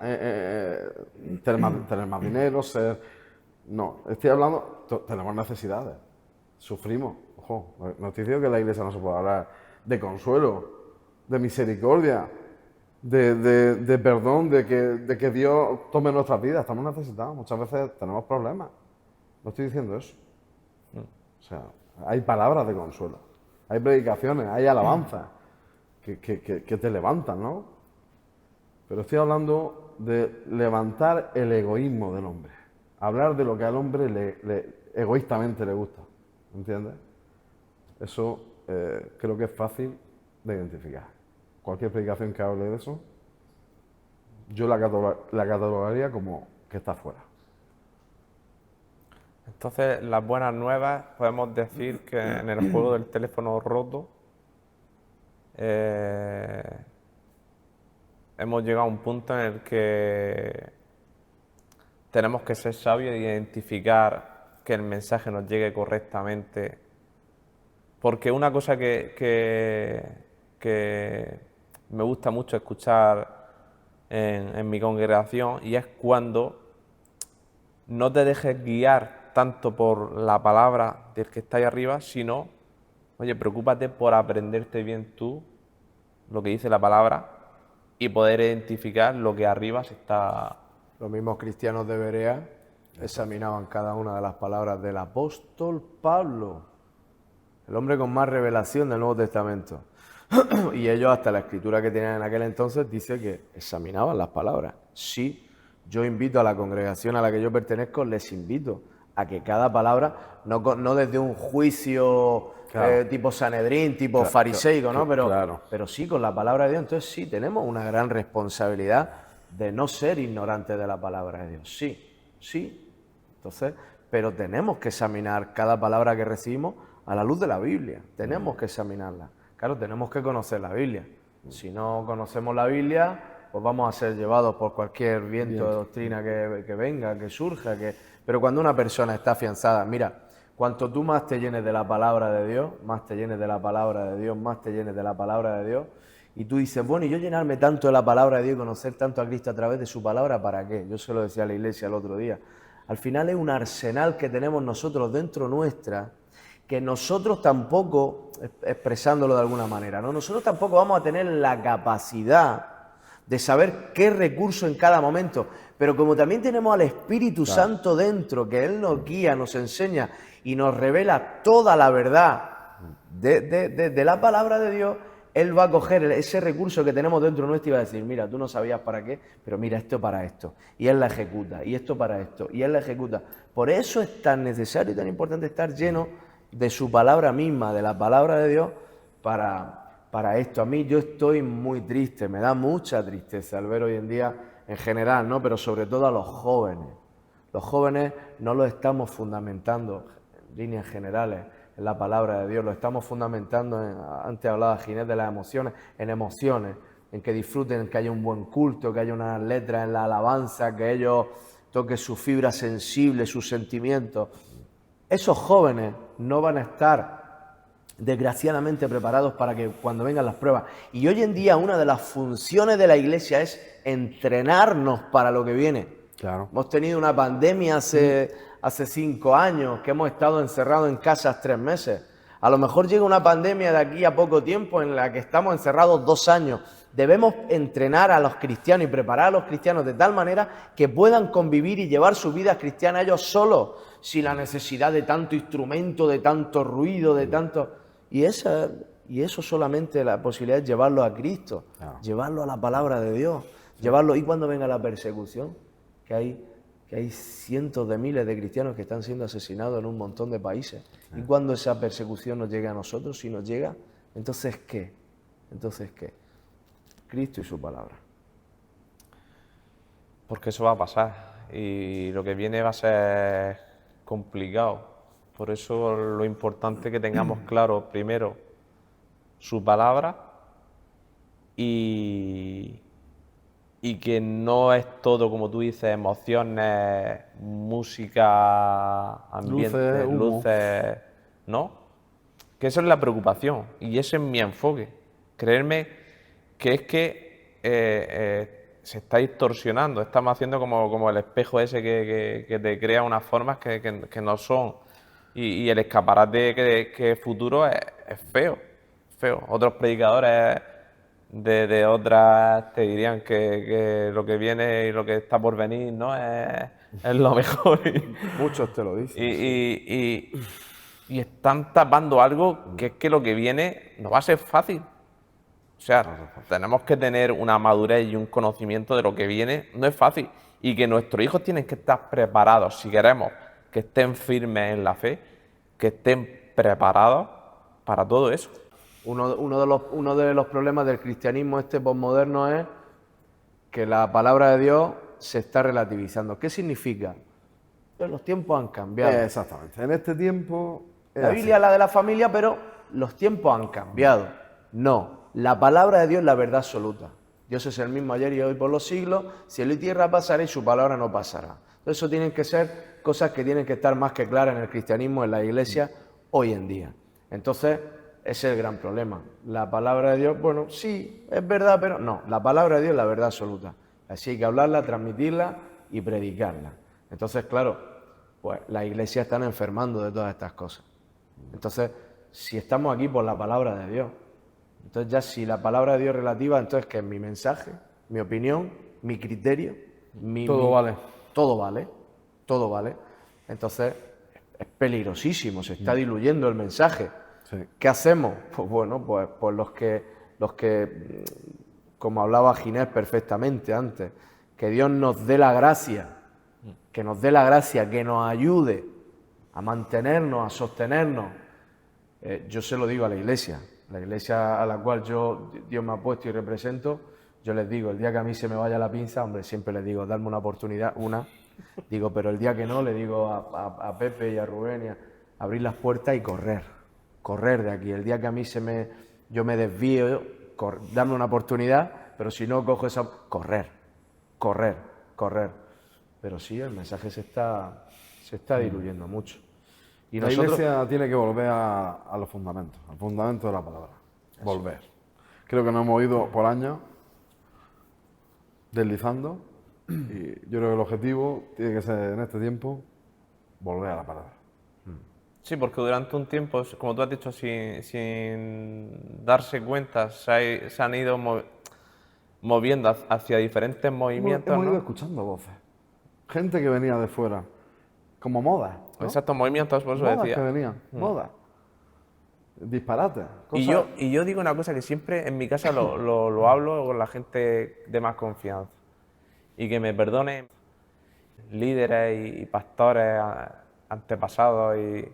tener más dinero, ser... No, estoy hablando, tenemos necesidades, sufrimos. Ojo, no estoy diciendo que en la iglesia no se pueda hablar de consuelo, de misericordia, de perdón, de que Dios tome nuestras vidas. Estamos necesitados, muchas veces tenemos problemas. No estoy diciendo eso. O sea, hay palabras de consuelo, hay predicaciones, hay alabanzas que te levantan, ¿no? Pero estoy hablando de levantar el egoísmo del hombre. Hablar de lo que al hombre egoístamente le gusta. ¿Entiendes? Eso creo que es fácil de identificar. Cualquier predicación que hable de eso, yo la catalogaría como que está fuera. Entonces, las buenas nuevas, podemos decir que en el juego del teléfono roto hemos llegado a un punto en el que tenemos que ser sabios e identificar que el mensaje nos llegue correctamente. Porque una cosa que me gusta mucho escuchar en mi congregación, y es cuando no te dejes guiar tanto por la palabra del que está ahí arriba, sino, oye, preocúpate por aprenderte bien tú lo que dice la palabra y poder identificar lo que arriba se está... Los mismos cristianos de Berea examinaban cada una de las palabras del apóstol Pablo, el hombre con más revelación del Nuevo Testamento. Y ellos, hasta la escritura que tenían en aquel entonces, dice que examinaban las palabras. Sí, yo invito a la congregación a la que yo pertenezco, les invito a que cada palabra, no desde un juicio Claro. tipo Sanedrín, tipo fariseico, ¿no? Pero sí con la palabra de Dios. Entonces sí, tenemos una gran responsabilidad de no ser ignorantes de la palabra de Dios. Sí. Entonces, pero tenemos que examinar cada palabra que recibimos a la luz de la Biblia. Tenemos que examinarla. Claro, tenemos que conocer la Biblia. Si no conocemos la Biblia, pues vamos a ser llevados por cualquier viento de doctrina que venga, que surja. Pero cuando una persona está afianzada, mira, cuanto tú más te llenes de la palabra de Dios, más te llenes de la palabra de Dios, más te llenes de la palabra de Dios, y tú dices, bueno, y yo llenarme tanto de la palabra de Dios y conocer tanto a Cristo a través de su palabra, ¿para qué? Yo se lo decía a la iglesia el otro día. Al final es un arsenal que tenemos nosotros dentro nuestra, que nosotros tampoco, expresándolo de alguna manera, ¿no? Nosotros tampoco vamos a tener la capacidad de saber qué recurso en cada momento, pero como también tenemos al Espíritu Santo dentro, que Él nos guía, nos enseña y nos revela toda la verdad de la palabra de Dios, Él va a coger ese recurso que tenemos dentro nuestro y va a decir, mira, tú no sabías para qué, pero mira, esto para esto, y Él la ejecuta, y esto para esto, y Él la ejecuta. Por eso es tan necesario y tan importante estar lleno de su palabra misma, de la palabra de Dios, para esto. A mí yo estoy muy triste, me da mucha tristeza al ver hoy en día en general, ¿no? Pero sobre todo a los jóvenes. Los jóvenes no lo estamos fundamentando en líneas generales en la palabra de Dios, lo estamos fundamentando, antes hablaba Ginés de las emociones, en que disfruten, que haya un buen culto, que haya unas letras en la alabanza, que ellos toquen sus fibras sensibles, sus sentimientos. Esos jóvenes no van a estar desgraciadamente preparados para que cuando vengan las pruebas. Y hoy en día una de las funciones de la iglesia es entrenarnos para lo que viene. Claro. Hemos tenido una pandemia hace 5 años, que hemos estado encerrados en casas 3 meses. A lo mejor llega una pandemia de aquí a poco tiempo en la que estamos encerrados 2 años. Debemos entrenar a los cristianos y preparar a los cristianos de tal manera que puedan convivir y llevar su vida cristiana ellos solos, sin la necesidad de tanto instrumento, de tanto ruido, de tanto... Y eso solamente la posibilidad es llevarlo a Cristo, llevarlo a la palabra de Dios, llevarlo... Y cuando venga la persecución, que hay cientos de miles de cristianos que están siendo asesinados en un montón de países. Y cuando esa persecución nos llegue a nosotros, si nos llega, ¿entonces qué? ¿Entonces qué? Cristo y su palabra. Porque eso va a pasar y lo que viene va a ser complicado. Por eso lo importante es que tengamos claro primero su palabra y que no es todo, como tú dices, emociones, música, ambiente, luces, ¿no? Que esa es la preocupación y ese es mi enfoque. Creerme que es que se está distorsionando, estamos haciendo como el espejo ese que te crea unas formas que no son. Y el escaparate que es futuro es feo, feo. Otros predicadores de otras te dirían que lo que viene y lo que está por venir no es lo mejor. Muchos te lo dicen. Y están tapando algo que es que lo que viene no va a ser fácil. O sea, tenemos que tener una madurez y un conocimiento de lo que viene. No es fácil. Y que nuestros hijos tienen que estar preparados, si queremos que estén firmes en la fe, que estén preparados para todo eso. Uno de los problemas del cristianismo posmoderno es que la palabra de Dios se está relativizando. ¿Qué significa? Pues los tiempos han cambiado. Exactamente. En este tiempo... La Biblia es la de la familia, pero los tiempos han cambiado. No. La palabra de Dios es la verdad absoluta. Dios es el mismo ayer y hoy por los siglos. Cielo y tierra pasará y su palabra no pasará. Entonces, eso tienen que ser cosas que tienen que estar más que claras en el cristianismo, en la iglesia, hoy en día. Entonces, ese es el gran problema. La palabra de Dios, bueno, sí, es verdad, pero no. La palabra de Dios es la verdad absoluta. Así hay que hablarla, transmitirla y predicarla. Entonces, claro, pues las iglesias están enfermando de todas estas cosas. Entonces, si estamos aquí por la palabra de Dios, entonces ya si la palabra de Dios es relativa, entonces ¿qué es mi mensaje, mi opinión, mi criterio? Todo vale. Todo vale, todo vale. Entonces es peligrosísimo, se está diluyendo el mensaje. Sí. ¿Qué hacemos? Pues bueno, pues los que, como hablaba Ginés perfectamente antes, que Dios nos dé la gracia, que nos dé la gracia, que nos ayude a mantenernos, a sostenernos. Yo se lo digo a la iglesia a la cual Dios me ha puesto y represento. Yo les digo, el día que a mí se me vaya la pinza, hombre, siempre les digo, darme una oportunidad, digo, pero el día que no, le digo a Pepe y a Rubén, abrir las puertas y correr de aquí. El día que a mí yo me desvío, darme una oportunidad, pero si no cojo esa, correr. Pero sí, el mensaje se está diluyendo mucho. Y la iglesia tiene que volver a los fundamentos, al fundamento de la palabra. Eso. Volver. Creo que nos hemos ido por años deslizando y yo creo que el objetivo tiene que ser en este tiempo volver a la palabra. Sí, porque durante un tiempo, como tú has dicho, sin darse cuenta, se han ido moviendo hacia diferentes movimientos. Hemos ido escuchando voces. Gente que venía de fuera, como moda. ¿No? Exacto, movimientos, por eso modas decía. Que venían, moda. Disparate. Y yo digo una cosa que siempre en mi casa lo hablo con la gente de más confianza. Y que me perdonen líderes y pastores antepasados y...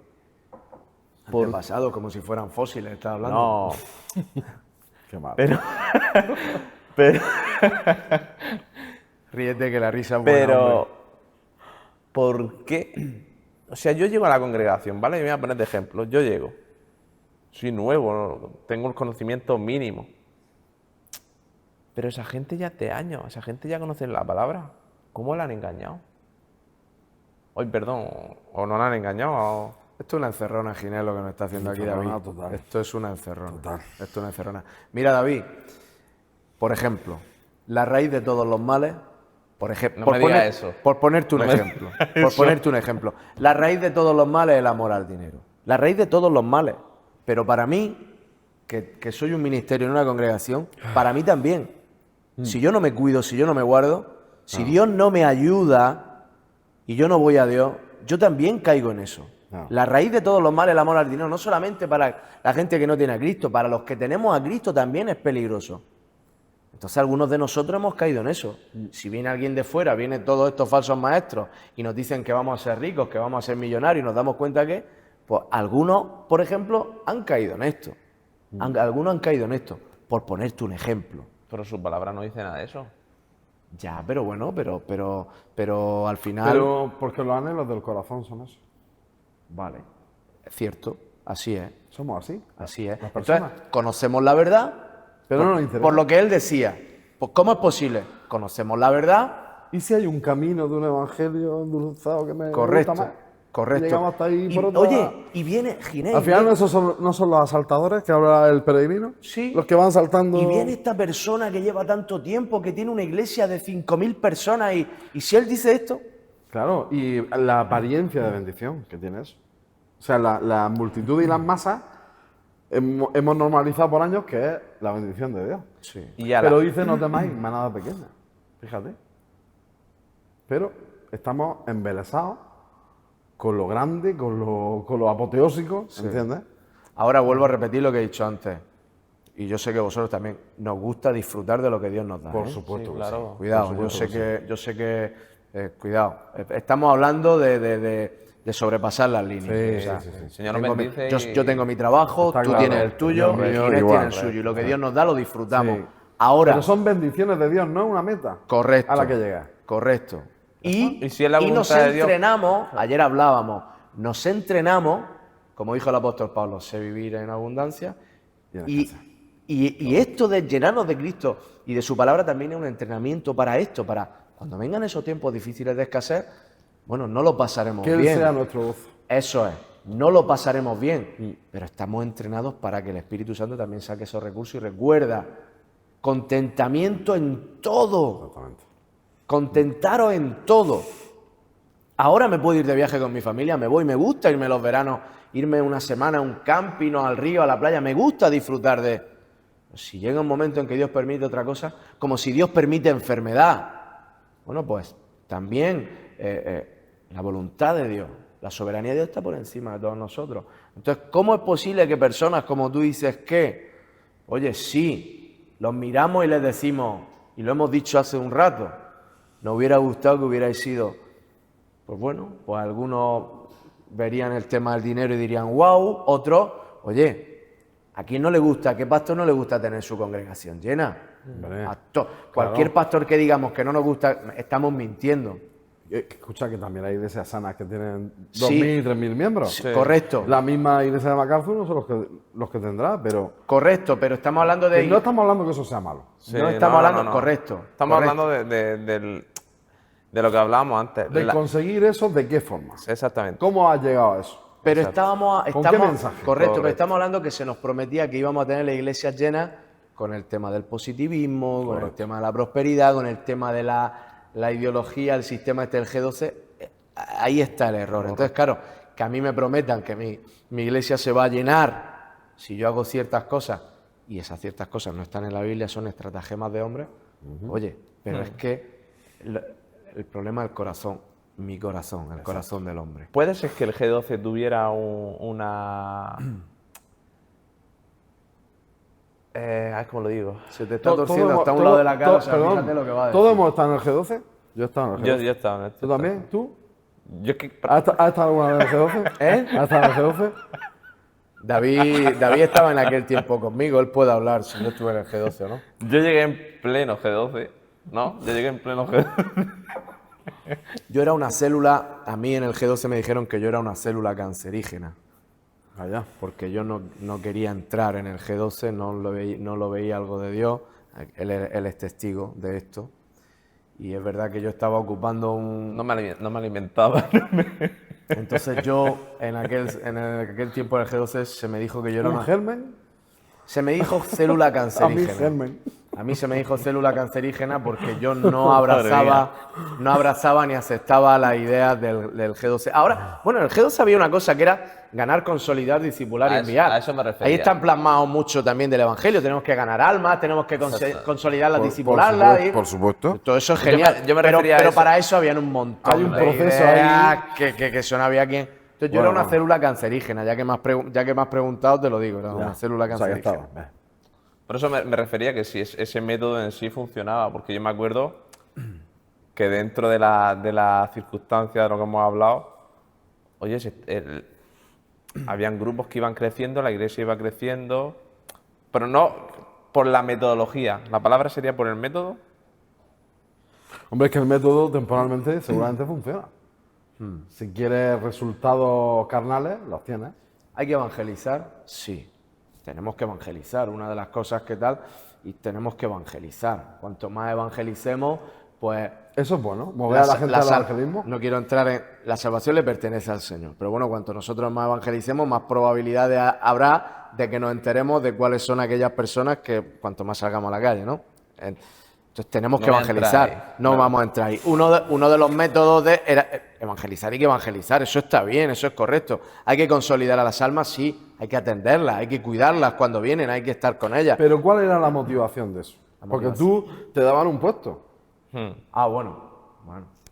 Antepasados, como si fueran fósiles, ¿estás hablando? No. Qué mal. Pero ríete que la risa es buena, pero hombre. ¿Por qué? O sea, yo llego a la congregación, ¿vale? Y me voy a poner de ejemplo. Yo llego, soy nuevo, ¿no? Tengo el conocimiento mínimo. Pero esa gente ya hace años, esa gente ya conoce la palabra. ¿Cómo la han engañado? Hoy, perdón, o no la han engañado. O... Esto es una encerrona, Ginés, lo que nos está haciendo aquí David. Total. Esto es una encerrona. Total. Esto es una encerrona. Mira, David, por ejemplo, la raíz de todos los males, por ejemplo, por ponerte un ejemplo, ponerte un ejemplo, la raíz de todos los males es el amor al dinero. La raíz de todos los males. Pero para mí, que soy un ministerio en una congregación, para mí también. Si yo no me cuido, si yo no me guardo, si Dios no me ayuda y yo no voy a Dios, yo también caigo en eso. La raíz de todos los males es el amor al dinero, no solamente para la gente que no tiene a Cristo, para los que tenemos a Cristo también es peligroso. Entonces algunos de nosotros hemos caído en eso. Si viene alguien de fuera, vienen todos estos falsos maestros y nos dicen que vamos a ser ricos, que vamos a ser millonarios y nos damos cuenta que, pues algunos, por ejemplo, han caído en esto. Algunos han caído en esto, por ponerte un ejemplo. Pero su palabra no dice nada de eso. Ya, pero bueno, pero al final... Pero porque los anhelos del corazón son eso. Vale, es cierto, así es. Somos así. Así es. Las personas. Entonces, conocemos la verdad, Pero no nos interesa. por lo que él decía. Pues, ¿cómo es posible? Conocemos la verdad, ¿Y si hay un camino de un evangelio endulzado que me correcto, gusta más? correcto. Llegamos hasta ahí Y, por otro oye, lado. y viene Ginés. Al final esos no son los asaltadores que habla el peregrino. Sí. Los que van saltando. Y viene esta persona que lleva tanto tiempo, que tiene una iglesia de 5.000 personas, y si él dice esto, Claro, y la apariencia de bendición que tiene eso. O sea, la multitud y las masas hemos normalizado por años que es la bendición de Dios. sí. Y a Pero la- dice no temáis manada pequeña. Fíjate. Pero estamos embelesados con lo grande, con lo apoteósico, ¿entiendes? Ahora vuelvo a repetir lo que he dicho antes. Y yo sé que vosotros también nos gusta disfrutar de lo que Dios nos da. Por ¿eh? supuesto. Sí, que claro. sí. Cuidado, Por yo supuesto sé que cuidado. Estamos hablando de sobrepasar las líneas. Sí, O sea, sí, sí, sí. El Señor nos tengo bendice. yo tengo mi trabajo, Está tú claro. tienes el tuyo, Dios mío, Ginés igual. tiene el suyo. Y lo que Dios nos da lo disfrutamos. Sí. Ahora, Pero son bendiciones de Dios, no es una meta. correcto. A la que llega. Correcto. Y si es la y nos voluntad de Dios. entrenamos, ayer hablábamos, nos entrenamos, como dijo el apóstol Pablo, sé vivir en abundancia. Y esto de llenarnos de Cristo y de su palabra también es un entrenamiento para esto, para cuando vengan esos tiempos difíciles de escasez, bueno, no lo pasaremos Que Él bien. sea nuestro gozo. Eso es, no lo pasaremos bien, pero estamos entrenados para que el Espíritu Santo también saque esos recursos y recuerda, contentamiento en todo, Exactamente. contentaros en todo. Ahora me puedo ir de viaje con mi familia, me voy, me gusta irme los veranos, irme una semana a un camping o al río, a la playa, me gusta disfrutar de... Si llega un momento en que Dios permite otra cosa, como si Dios permite enfermedad, bueno, pues también la voluntad de Dios, la soberanía de Dios está por encima de todos nosotros. Entonces, ¿cómo es posible que personas como tú dices que, oye, sí, los miramos y les decimos, y lo hemos dicho hace un rato, nos hubiera gustado que hubierais sido, pues bueno, pues algunos verían el tema del dinero y dirían, wow, otros, oye, ¿a quién no le gusta, a qué pastor no le gusta tener su congregación llena? Hombre, Cualquier pastor que digamos que no nos gusta, estamos mintiendo. Escucha que también hay iglesias sanas que tienen Sí. 2.000 y 3.000 miembros. Sí. Correcto. La misma iglesia de MacArthur no son los que tendrá, pero Correcto, pero estamos hablando de... no estamos hablando que eso sea malo. Sí, no estamos hablando... Correcto. Estamos correcto. hablando de lo que hablábamos antes. De conseguir eso, ¿de qué forma? Exactamente. ¿Cómo has llegado a eso? Pero ¿Con qué estamos mensaje? correcto, pero Correcto. estamos hablando que se nos prometía que íbamos a tener las iglesias llenas con el tema del positivismo, con el tema de la prosperidad, con el tema de la ideología, el sistema este del G12. Ahí está el error. Entonces, claro, que a mí me prometan que mi iglesia se va a llenar si yo hago ciertas cosas y esas ciertas cosas no están en la Biblia, son estratagemas de hombres. Oye, pero es que el problema es el corazón, mi corazón, el corazón del hombre. ¿Puede ser que el G12 tuviera una... ¿cómo lo digo? Se te está torciendo hasta un lado de la cara, o sea, fíjate lo que va a decir. ¿Todos hemos estado en el G12? Yo he estado en el G12. Yo estaba en esto. ¿Tú también? ¿Tú? Yo es que... ¿Has estado alguna vez en el G12? ¿Eh? ¿Has estado en el G12? David estaba en aquel tiempo conmigo, él puede hablar si yo estuve en el G12 o no. Yo llegué en pleno G12, ¿no? Yo llegué en pleno G12. Yo era una célula, a mí en el G12 me dijeron que yo era una célula cancerígena, Allá. porque yo no quería entrar en el G12, no lo veía algo de Dios, él es testigo de esto, y es verdad que yo estaba ocupando un... No me alimentaba. Entonces yo, en aquel tiempo en el G12 se me dijo que yo era ¿Un una... germen? Se me dijo célula A mí cancerígena. germen. A mí se me dijo célula cancerígena porque yo no abrazaba ni aceptaba las ideas del G12. Ahora, bueno, el G12 había una cosa que era ganar, consolidar, discipular y enviar. A eso me refería. Ahí están plasmados mucho también del Evangelio. Tenemos que ganar almas, tenemos que consolidarlas, discipularlas. Por supuesto. Todo eso es genial. Yo me refería a pero eso. para eso habían un montón Hay un de proceso ideas ahí. que eso no había quien. Entonces yo era una célula cancerígena, ya que me has preguntado, te lo digo, era una célula O sea, que cancerígena. estaba. Por eso me refería que si ese método en sí funcionaba, porque yo me acuerdo que dentro de la circunstancia de lo que hemos hablado, oye, habían grupos que iban creciendo, la iglesia iba creciendo, pero no por la metodología. ¿La palabra sería por el método? Hombre, es que el método temporalmente seguramente funciona. Si quieres resultados carnales, los tienes. ¿Hay que evangelizar? Sí. Tenemos que evangelizar. Una de las cosas que tal, y tenemos que evangelizar. Cuanto más evangelicemos, pues... Eso es bueno, mover a la gente al evangelismo. No quiero entrar en... La salvación le pertenece al Señor. Pero bueno, cuanto nosotros más evangelicemos, más probabilidades habrá de que nos enteremos de cuáles son aquellas personas que cuanto más salgamos a la calle, ¿no? Entonces tenemos que evangelizar. No vamos a entrar ahí. Uno de los métodos era evangelizar. Hay que evangelizar. Eso está bien, eso es correcto. Hay que consolidar a las almas, sí. Hay que atenderlas, hay que cuidarlas cuando vienen, hay que estar con ellas. Pero ¿cuál era la motivación de eso? Porque tú te daban un puesto. Ah, bueno.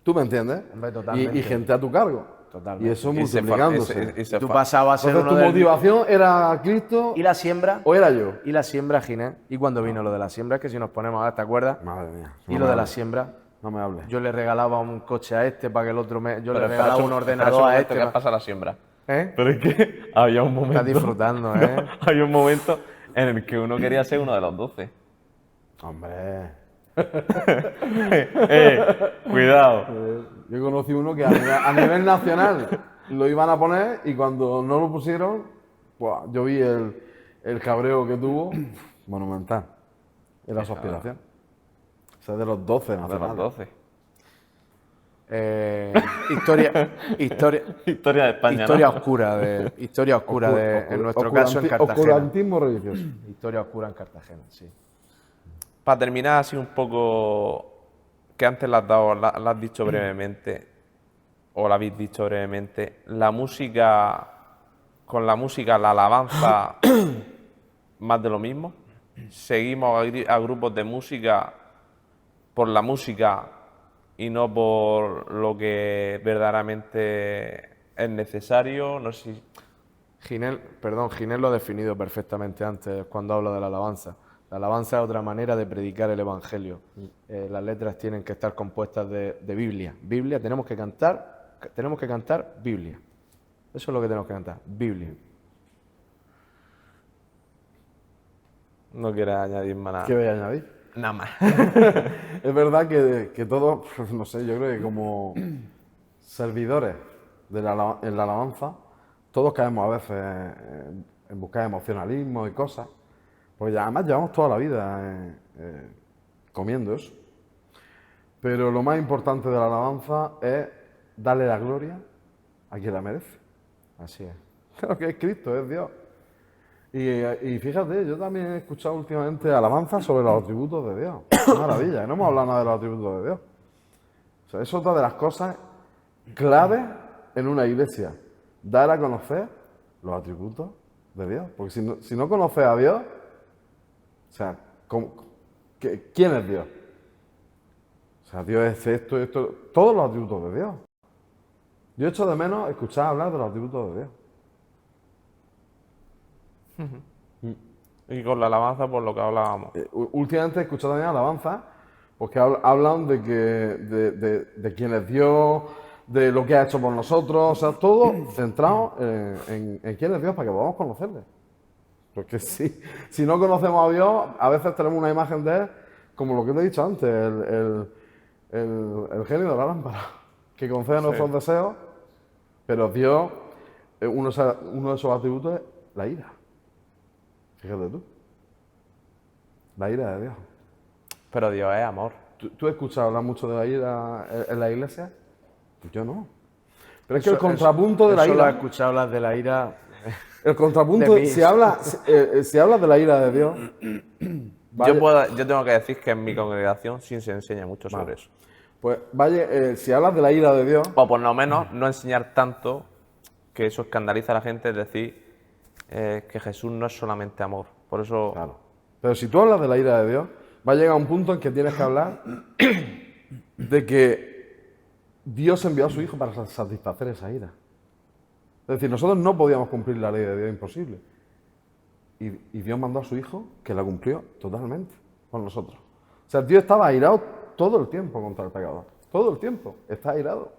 ¿Tú me entiendes? Hombre, totalmente. Y gente a tu cargo. Totalmente. Y eso multiplicándose. Tú pasabas a ser Entonces, uno ¿tu del... motivación era Cristo ¿Y la siembra? o era yo? ¿Y la siembra, Ginés? ¿Y cuando vino lo de la siembra? Es que si nos ponemos ahora, ¿te acuerdas? Madre mía. ¿Y lo de la siembra? No me hables. Yo le regalaba un coche a este para que el otro me... Yo le Pero regalaba un ordenador a este. ¿Qué pasa la siembra? ¿Eh? Pero es que había un momento... Estás disfrutando, ¿eh? Había un momento en el que uno quería ser uno de los 12. Hombre. Cuidado. Yo conocí uno que a nivel nacional lo iban a poner y cuando no lo pusieron, pues, yo vi el cabreo que tuvo, monumental. Era su aspiración. O sea, de los 12 De los nacionales. 12. Historia de España, Historia ¿no? oscura de, en nuestro caso, en Cartagena. Oscurantismo religioso. Historia oscura en Cartagena, sí. Para terminar así un poco, que antes la has dicho brevemente, o la habéis dicho brevemente, la música, la alabanza, más de lo mismo. Seguimos a grupos de música por la música y no por lo que verdaderamente es necesario. No sé si... Ginés lo ha definido perfectamente antes cuando habla de la alabanza. La alabanza es otra manera de predicar el Evangelio. Las letras tienen que estar compuestas de Biblia. Biblia, tenemos que cantar Biblia. Eso es lo que tenemos que cantar, Biblia. No quieres añadir más nada. ¿Qué voy a añadir? Nada más. Es verdad que todos, no sé, yo creo que como servidores en la alabanza, todos caemos a veces en buscar emocionalismo y cosas, porque además llevamos toda la vida comiendo eso. Pero lo más importante de la alabanza es darle la gloria a quien la merece. Así es. Claro que es Cristo, es Dios. Y fíjate, yo también he escuchado últimamente alabanzas sobre los atributos de Dios. Qué maravilla, no hemos hablado nada de los atributos de Dios. O sea, eso es otra de las cosas claves en una iglesia. Dar a conocer los atributos de Dios. Porque si no conoces a Dios, o sea, ¿quién es Dios? O sea, Dios es esto, todos los atributos de Dios. Yo echo de menos escuchar hablar de los atributos de Dios. Y con la alabanza, por lo que hablábamos. Últimamente he escuchado también alabanzas porque hablan de quién es Dios, de lo que ha hecho por nosotros, o sea, todo centrado en quién es Dios para que podamos conocerle. Porque si no conocemos a Dios, a veces tenemos una imagen de Él, como lo que te he dicho antes, el genio de la lámpara, que concede nuestros deseos, pero Dios, uno de sus atributos es la ira. Fíjate tú. La ira de Dios. Pero Dios es amor. ¿Tú has escuchado hablar mucho de la ira en la iglesia? Pues yo no. Pero es que el contrapunto de la Solo he ira... escuchado hablar de la ira... El contrapunto, si hablas de la ira de Dios, Yo tengo que decir que en mi congregación sí se enseña mucho sobre eso. Pues vaya, si hablas de la ira de Dios, O por lo menos no enseñar tanto que eso escandaliza a la gente, es decir, que Jesús no es solamente amor. Por eso, claro. Pero si tú hablas de la ira de Dios, va a llegar un punto en que tienes que hablar de que Dios envió a su Hijo para satisfacer esa ira. Es decir, nosotros no podíamos cumplir la ley de Dios, imposible. Y Dios mandó a su Hijo que la cumplió totalmente con nosotros. O sea, Dios estaba airado todo el tiempo contra el pecador. Todo el tiempo está airado.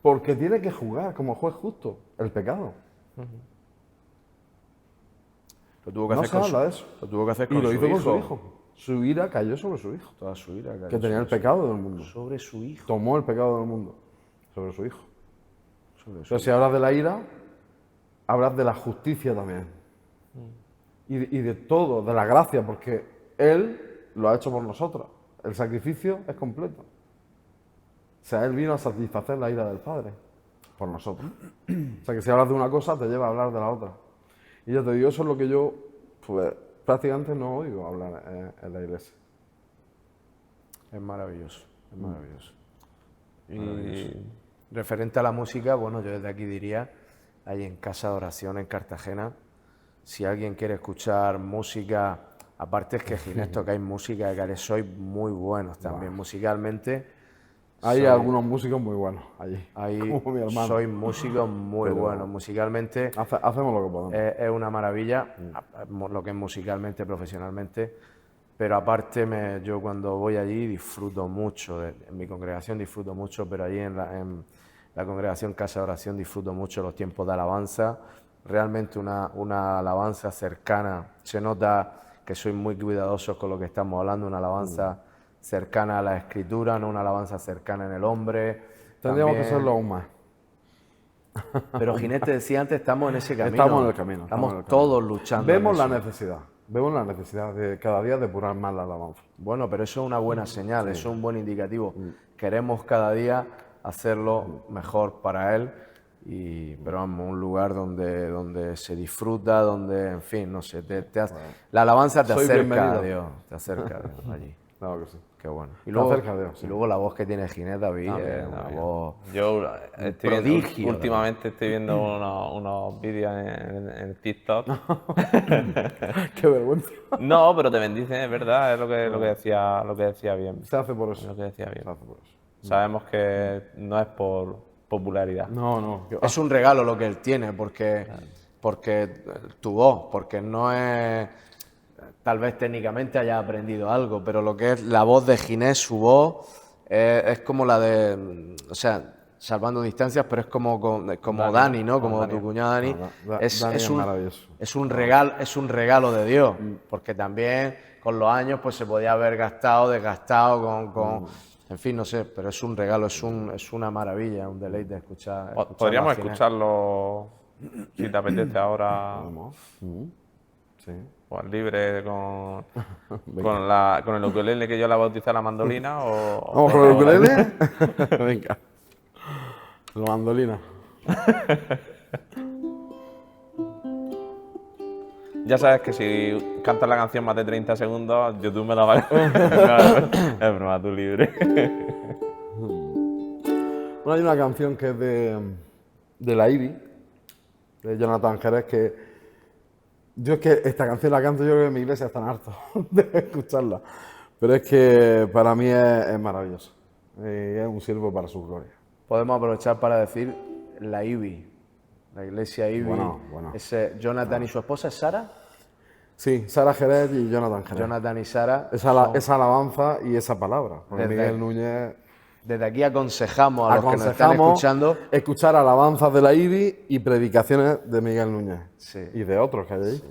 Porque tiene que jugar como juez justo el pecado. Lo tuvo que No hacer se con habla de eso. Lo tuvo que hacer Y con lo su hizo hijo. con su Hijo. Su ira cayó sobre su Hijo, Toda su ira cayó que tenía el sobre pecado del mundo. sobre su hijo. Tomó el pecado del mundo sobre su Hijo. Sobre su Entonces, si hablas de la ira, hablas de la justicia también. Y de todo, de la gracia, porque Él lo ha hecho por nosotros. El sacrificio es completo. O sea, Él vino a satisfacer la ira del Padre por nosotros. O sea, que si hablas de una cosa, te lleva a hablar de la otra. Y ya te digo, eso es lo que yo pues, prácticamente no oigo hablar en la iglesia. Es maravilloso, es maravilloso. y Referente a la música, bueno, yo desde aquí diría, ahí en Casa de Oración en Cartagena, si alguien quiere escuchar música, aparte es que Ginés tocáis música, que sois muy buenos también musicalmente. Hay algunos músicos muy buenos allí, Ahí como mi hermano. sois músicos muy Pero buenos. Musicalmente Hacemos lo que podemos. es una maravilla, lo que es musicalmente, profesionalmente. Pero aparte, yo cuando voy allí disfruto mucho, en mi congregación disfruto mucho, pero allí en la congregación Casa de Oración disfruto mucho los tiempos de alabanza. Realmente una alabanza cercana. Se nota que sois muy cuidadosos con lo que estamos hablando, una alabanza cercana a la Escritura, no una alabanza cercana en el hombre. Tendríamos que También- hacerlo aún más. Pero Ginés te decía antes, estamos en ese camino. Estamos en el camino. Estamos en el camino. todos luchando. Vemos en la eso. necesidad. Vemos la necesidad de cada día depurar más la alabanza. Bueno, pero eso es una buena señal, eso es un buen indicativo. Queremos cada día hacerlo mejor para Él, pero vamos, un lugar donde se disfruta, donde, en fin, no sé, la alabanza te Soy acerca bienvenido. a Dios, te acerca a Dios allí. Claro que sí. Qué bueno. Te acerca a Dios, sí. Y luego la voz que tiene Ginés David es una voz... yo estoy viendo, prodigio, últimamente estoy viendo unos vídeos en TikTok. Qué vergüenza. No, pero te bendicen, es verdad, es lo que decía bien. Se hace por eso. Es lo que decía bien. Se hace por eso. Sabemos que no es por popularidad. No. Es un regalo lo que Él tiene, porque tu voz, porque no es... Tal vez técnicamente haya aprendido algo, pero lo que es la voz de Ginés, su voz, es como la de... O sea, salvando distancias, pero es como Dani, ¿no? Como tu cuñado Dani. Dani es maravilloso. Es un regalo de Dios, porque también con los años pues se podía haber desgastado con en fin, no sé, pero es un regalo, es una maravilla, un deleite escuchar Podríamos a Ginés. escucharlo, si te apetece ahora, Vamos. Sí. pues libre con el ukelele que yo la bauticé a la mandolina o... ¿Vamos con el ukelele? Venga. La mandolina. Ya sabes que si cantas la canción más de 30 segundos, YouTube me la va a... Es broma, tú libre. Bueno, hay una canción que es de la Ivy, de Jonathan Jerez, que yo es que esta canción la canto, yo creo que en mi iglesia están hartos de escucharla, pero es que para mí es maravilloso, es un siervo para su gloria. Podemos aprovechar para decir la IBI, la iglesia IBI. Bueno. Ese Jonathan y su esposa es Sara. Sí, Sara Jerez y Jonathan Jerez. Jonathan y Sara. Esa alabanza y esa palabra. Porque Desde- Miguel Núñez Desde aquí aconsejamos a los que nos están aconsejamos escuchando. escuchar alabanzas de la IBI y predicaciones de Miguel Núñez. Sí. Y de otros que hay ahí.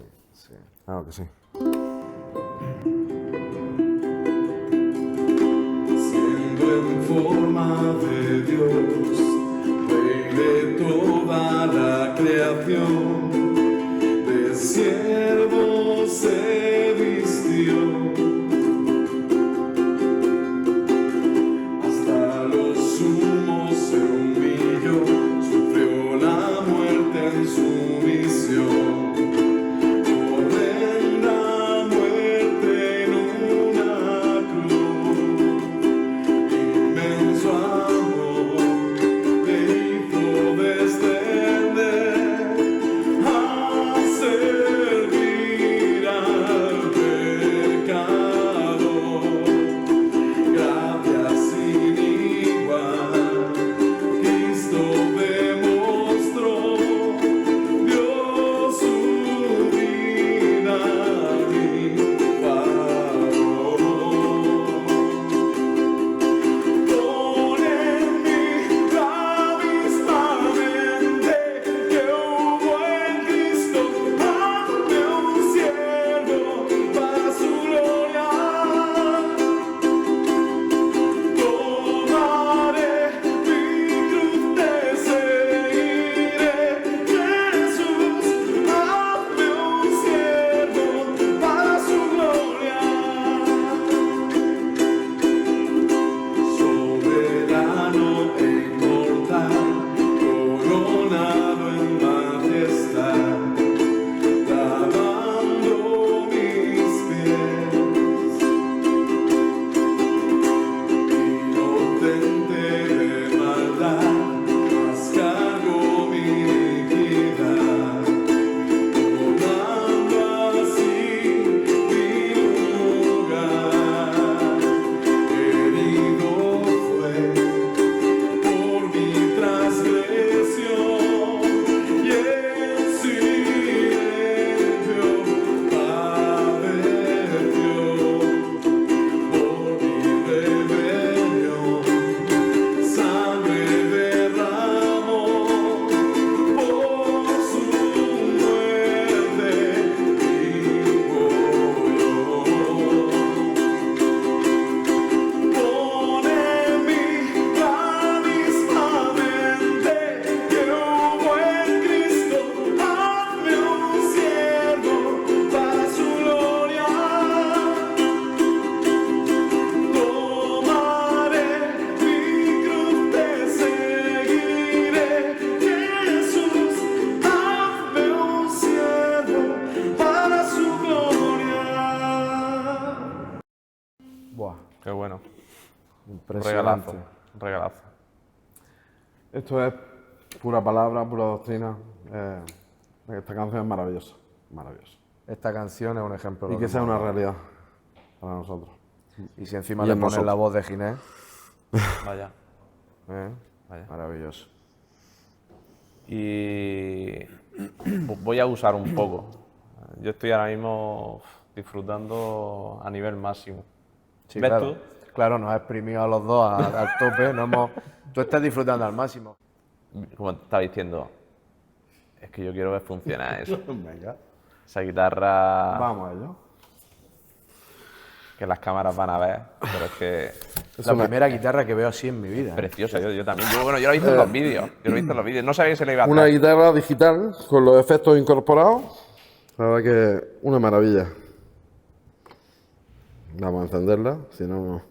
Claro que sí. Siendo en forma de Dios, Rey de toda la creación, de siervo se vistió, hasta lo sumo se humilló, sufrió la muerte en su misión. Horrenda muerte Impresionante. Un regalazo. Esto es pura palabra, pura doctrina. Esta canción es maravillosa, maravillosa. Esta canción es un ejemplo de Y lo que sea una hemos hablado. realidad para nosotros. Y si encima Y le en pones la nosotros. voz de Ginés, Vaya. ¿eh? Maravilloso. Y voy a usar un poco. Yo estoy ahora mismo disfrutando a nivel máximo. Sí, ¿Ves claro. tú? Claro, nos ha exprimido a los dos al tope. Tú estás disfrutando al máximo. Como te estaba diciendo, es que yo quiero ver funcionar eso. Venga, Esa guitarra vamos a ello. que las cámaras van a ver, pero es que Es la primera guitarra que veo así en mi vida. preciosa. Yo también. Yo lo he visto en los vídeos. Yo lo he visto en los vídeos. No sabía que se le iba a Una hacer. guitarra digital con los efectos incorporados. La verdad que una maravilla. Vamos a encenderla, si no, no.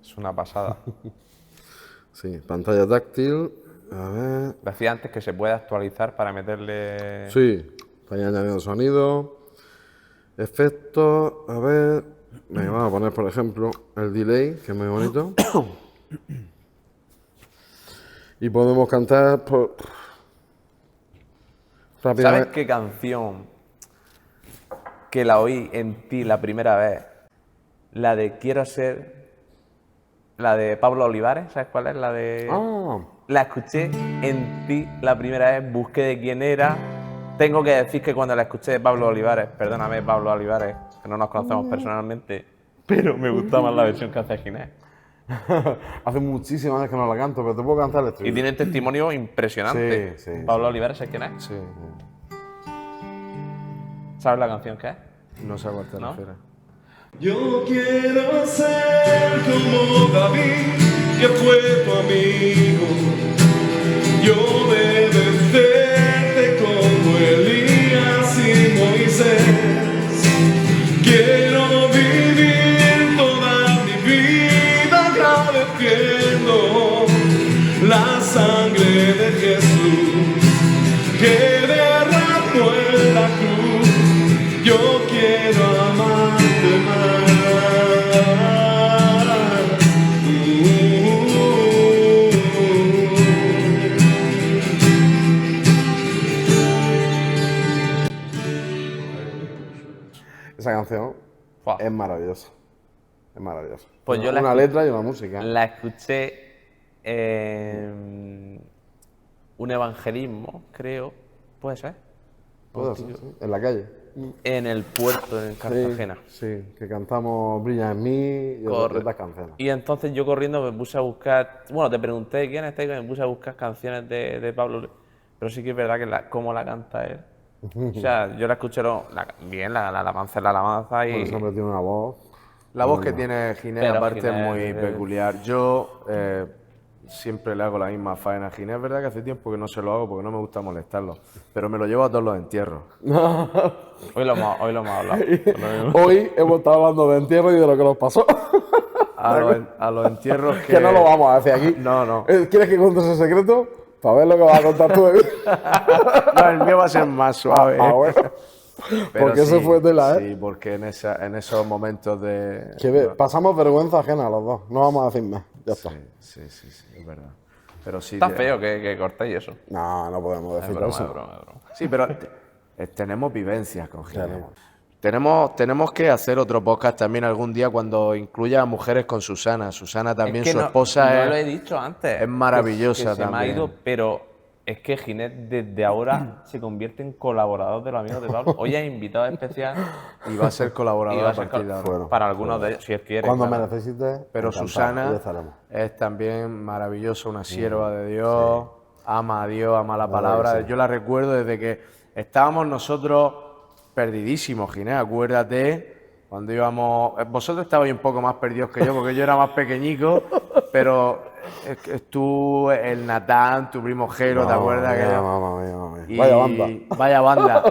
Es una pasada. Sí, pantalla táctil. A ver. Decía antes que se puede actualizar para meterle... Sí, está añadiendo sonido. Efectos. A ver. Venga, vamos a poner, por ejemplo, el delay, que es muy bonito. Y podemos cantar por... ¿Sabes rápidamente. qué canción que la oí en ti la primera vez? La de Quiero ser... La de Pablo Olivares, ¿sabes cuál es? La de... Ah, La escuché en ti la primera vez, busqué de quién era. Tengo que decir que cuando la escuché de Pablo Olivares, perdóname Pablo Olivares, que no nos conocemos personalmente, pero me gusta más la versión que hace Ginés. hace muchísimas veces que no la canto, pero te puedo cantar el Y estribillo. tiene un testimonio impresionante. Sí, sí, Pablo Olivares, ¿sabes quién es? Sí, ¿Sabes la canción que es? no sé a cuál te ¿No? refieres. Yo quiero ser como David, que fue tu amigo. Yo obedecerte como Elías y Moisés. Quiero vivir toda mi vida agradeciendo la sangre de Jesús que derramó en la cruz. Yo quiero amarte más. Esa canción Fua. es maravillosa. Es maravillosa. Pues yo una letra y una música. La escuché en un evangelismo, creo. ¿Puede ser? Puede ser, sí, en la calle. En el puerto, en Cartagena. Sí, que cantamos Brilla en mí y otras canciones. Y entonces yo corriendo me puse a buscar, bueno, te pregunté quién está y me puse a buscar canciones de Pablo, pero sí que es verdad que cómo la canta él. O sea, yo la escuché bien, la alabanza es la alabanza Bueno, y... ese hombre tiene una voz. La voz que tiene Ginés, Pero aparte, Ginés, es muy peculiar. Yo siempre le hago la misma faena a Ginés. Es verdad que hace tiempo que no se lo hago porque no me gusta molestarlo, pero me lo llevo a todos los entierros. Hoy lo hemos hablado. Hoy hemos estado hablando de entierro y de lo que nos pasó. A los entierros que... Que no lo vamos a decir aquí. No, no. ¿Quieres que cuentes ese secreto? Para ver lo que vas a contar tú de mí. No, el mío va a ser más suave. Ah, bueno. Pero Porque ese fue tela, ¿eh? Sí, porque en esos momentos de... Pasamos vergüenza ajena a los dos. No vamos a decir más. Ya está. Sí, es verdad. Pero sí... Está feo que cortéis eso. No, no podemos Es decir broma, eso. es broma, es broma. Sí, pero tenemos vivencias con Ginés. Tenemos. Tenemos que hacer otro podcast también algún día cuando incluya a mujeres con Susana. Susana también, Es que su no- esposa no es... lo he dicho antes. es maravillosa que se me ha también. ido, pero es que Ginés desde ahora se convierte en colaborador de los amigos de Pablo. Hoy es invitado especial Y va a ser y colaboradora va a a ser partir de ahora. Bueno, para algunos de ellos, si él quiere. Cuando claro. me necesites. Pero encantado, Susana ahí estaremos. es también maravillosa, una sierva de Dios, ama a Dios, ama la palabra. sí. Yo la recuerdo desde que estábamos nosotros perdidísimos, Ginés, acuérdate, cuando íbamos... Vosotros estabais un poco más perdidos que yo, porque yo era más pequeñico, pero tú, el Natán, tu primo Jero, ¿te acuerdas? Mamá mía. Y Vaya banda. Vaya banda.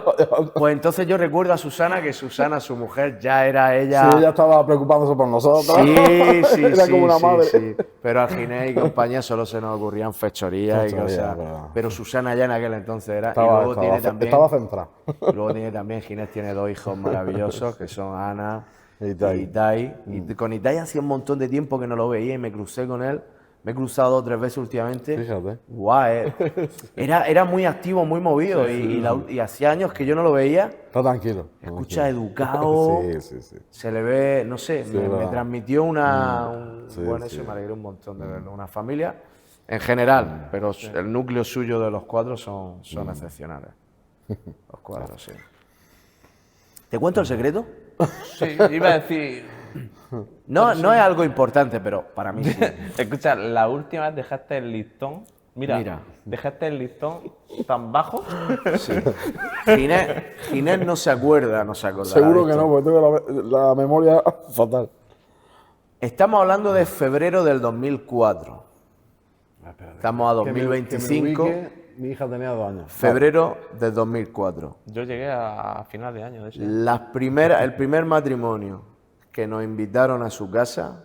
Pues entonces yo recuerdo a Susana, que Susana, su mujer, ya era ella... Sí, ella estaba preocupándose por nosotros. Sí, Era sí, como una sí, madre. sí. Pero a Ginés y compañía solo se nos ocurrían fechorías y Fechorías, cosas. pero- Pero Susana ya en aquel entonces era... y Estaba, luego estaba, tiene también... estaba centrada. Luego tiene también, Ginés tiene dos hijos maravillosos, que son Ana E y Itai. Itai. Y con Itai hacía un montón de tiempo que no lo veía y me crucé con él. Me he cruzado 2 o 3 veces últimamente. Fíjate. Guau, era muy activo, muy movido. Y hacía años que yo no lo veía. Está tranquilo. Escucha, educado. Sí, sí, sí. Se le ve, no sé, me verdad. transmitió Sí, bueno, sí. eso me alegré un montón de verlo. Una familia en general, pero el núcleo suyo de los 4 son excepcionales. Los 4, sí. ¿Te cuento el secreto? Sí, iba a decir. No es algo importante, pero para mí sí. Escucha, la última vez dejaste el listón. Mira. Dejaste el listón tan bajo. Sí. Ginés no se acuerda, no se acordará Seguro de que esto. no, porque tengo la memoria fatal. Estamos hablando de febrero del 2004. Estamos a Que me 2025, ubique, mi hija tenía 2 años. febrero del 2004. Yo llegué a final de año de ese. El primer matrimonio que nos invitaron a su casa,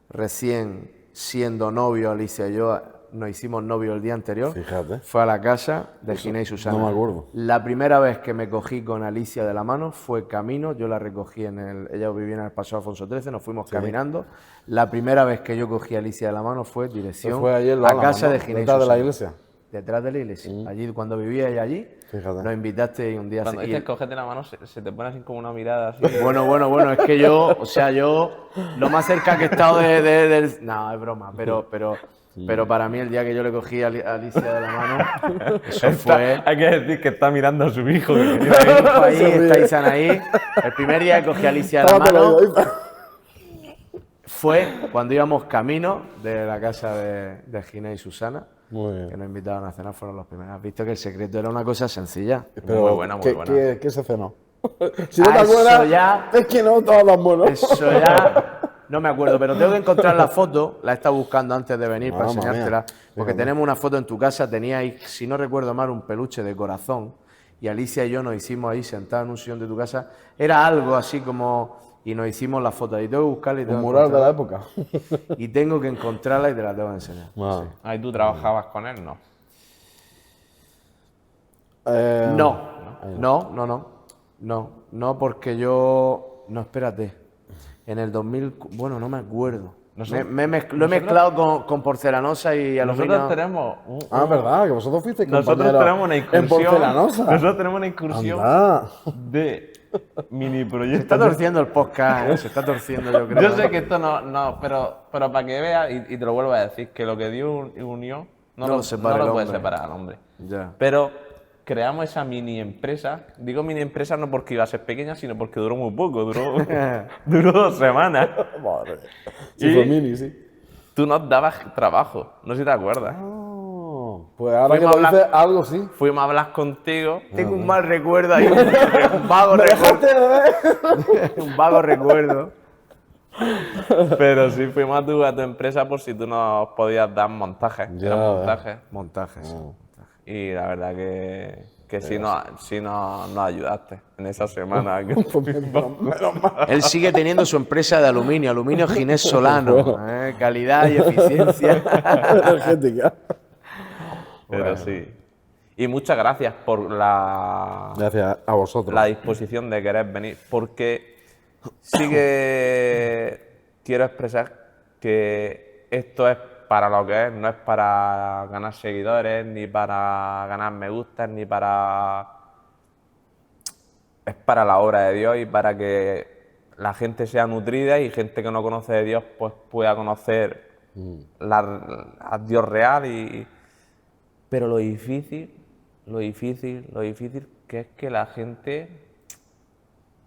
recién siendo novio Alicia y yo, nos hicimos novios el día anterior, Fíjate. fue a la casa de Ginés y Susana. no me acuerdo. La primera vez que me cogí con Alicia de la mano fue camino, yo la recogí ella vivía en el Paseo Alfonso XIII, nos fuimos caminando. La primera vez que yo cogí a Alicia de la mano fue dirección Fue allí en a Álamo, casa ¿no? de Ginés y Detrás de la Susana. iglesia. Detrás de la iglesia. Allí, cuando vivía ella allí, Fíjate. nos invitaste y un día... Cuando y- dices cógete la mano, se te pone así como una mirada así. Bueno, es que yo lo más cerca que he estado del... No, es broma, pero para mí el día que yo le cogí a Alicia de la mano, eso fue... Hay que decir que está mirando a su hijo. Ahí, estáis ahí. El primer día que cogí a Alicia de la Tómatelo, mano David. fue cuando íbamos camino de la casa de Ginés y Susana, Muy bien. que nos invitaron a cenar, fueron los primeros. Has visto que el secreto era una cosa sencilla. Pero, Muy buena, muy ¿qué, buena. ¿qué se cenó? Si no te Eso acuerdas, ya- es que no estaban tan buenos. Eso ya no me acuerdo, pero tengo que encontrar la foto, la he estado buscando antes de venir para Mamma mía. enseñártela, porque Fíjate. tenemos una foto en tu casa, teníais, si no recuerdo mal, un peluche de corazón, y Alicia y yo nos hicimos ahí sentados en un sillón de tu casa, era algo así como, y nos hicimos la foto, y tengo que buscarla y tengo Un que mural de la encontrarla, época. y tengo que encontrarla y te la tengo que enseñar. Vale. Ahí tú trabajabas con él, ¿no? No, porque yo, no, espérate, en el 2000, bueno, no me acuerdo. Lo he mezclado con porcelanosa y aluminio. Nosotros tenemos Ah, verdad, que vosotros fuisteis Nosotros compañeros tenemos una en incursión. porcelanosa. Nosotros tenemos una incursión Anda. de mini Se está proyectos. torciendo el podcast, se está torciendo, yo creo. Yo sé que esto no, pero para que veas, y te lo vuelvo a decir, que lo que Dios unió no lo separa el puede hombre. separar al hombre. Ya. Pero creamos esa mini empresa. Digo mini empresa no porque iba a ser pequeña, sino porque duró muy poco, duró 2 semanas. Madre. Sí, Y- fue mini, sí. Tú nos dabas trabajo, no sé si te acuerdas. Oh, pues ahora que Fuimos lo a dices, algo sí. Fuimos a hablar contigo. Tengo un mal recuerdo ahí, un vago recuerdo. Un vago recuerdo. Pero sí, fuimos a tu empresa por si tú nos podías dar montajes. Ya, Eran montajes. Montajes. Y la verdad que sí nos ayudaste en esa semana. Él sigue teniendo su empresa de aluminio, Aluminio Ginés Solano. Calidad y eficiencia. Energética. Pero sí. Y muchas gracias por Gracias a vosotros. la disposición de querer venir, porque sí que quiero expresar que esto es para lo que es, no es para ganar seguidores, ni para ganar me gustas, ni para... Es para la obra de Dios y para que la gente sea nutrida y gente que no conoce de Dios pues pueda conocer a Dios real. Pero lo difícil que es que la gente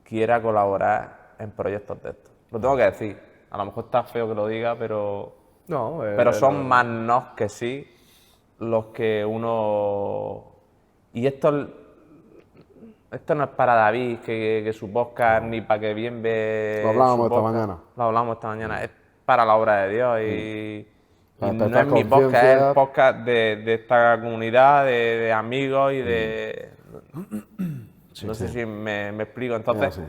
quiera colaborar en proyectos de estos. Lo tengo que decir. A lo mejor está feo que lo diga, pero No, son más nos que sí los que uno... Y esto no es para David, que su podcast, ni para que bien ve Lo hablábamos su esta podcast. mañana. Lo hablamos esta mañana. Es para la obra de Dios Y Para no despertar es mi podcast, es conciencia. el podcast de esta comunidad, de amigos y de... no sé si me explico. Entonces, así.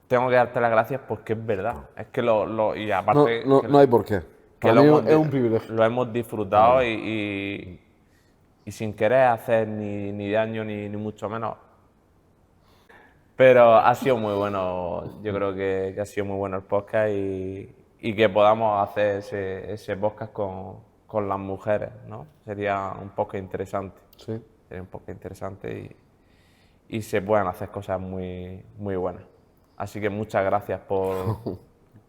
tengo que darte las gracias porque es verdad. Es que y No, aparte... no, que no hay por qué. que Para lo mí hemos es un privilegio. Lo hemos disfrutado y sin querer hacer ni daño ni mucho menos. Pero ha sido muy bueno, yo creo que ha sido muy bueno el podcast y que podamos hacer ese podcast con las mujeres, ¿no? Sería un podcast interesante. Sí. Sería un podcast interesante y se pueden hacer cosas muy, muy buenas. Así que muchas gracias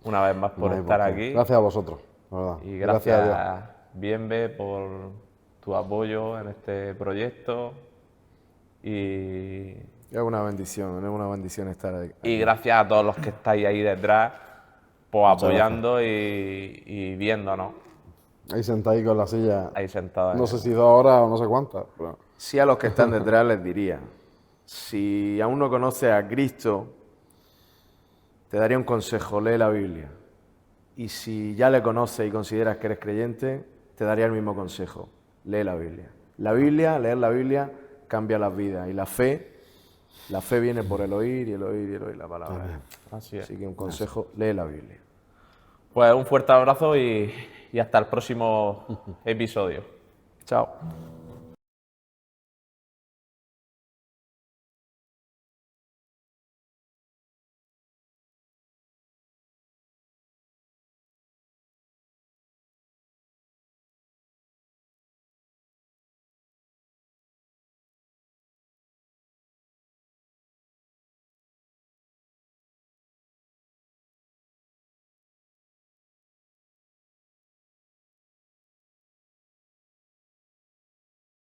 una vez más por No hay estar por qué. aquí. Gracias a vosotros, la verdad. Y a gracias, Dios. Bienve, por tu apoyo en este proyecto. Y Es una bendición estar aquí. gracias a todos los que estáis ahí detrás, pues apoyando y viéndonos Ahí sentadito en la silla. ahí sentados. No sé si 2 horas o no sé cuántas. Pero... Sí, a los que están detrás les diría, si aún no conoces a Cristo, te daría un consejo, lee la Biblia. Y si ya le conoces y consideras que eres creyente, te daría el mismo consejo, lee la Biblia. Leer la Biblia cambia las vidas. Y la fe viene por el oír y el oír y el oír la palabra. Así es. Así que un consejo, lee la Biblia. Pues un fuerte abrazo y hasta el próximo episodio. Chao.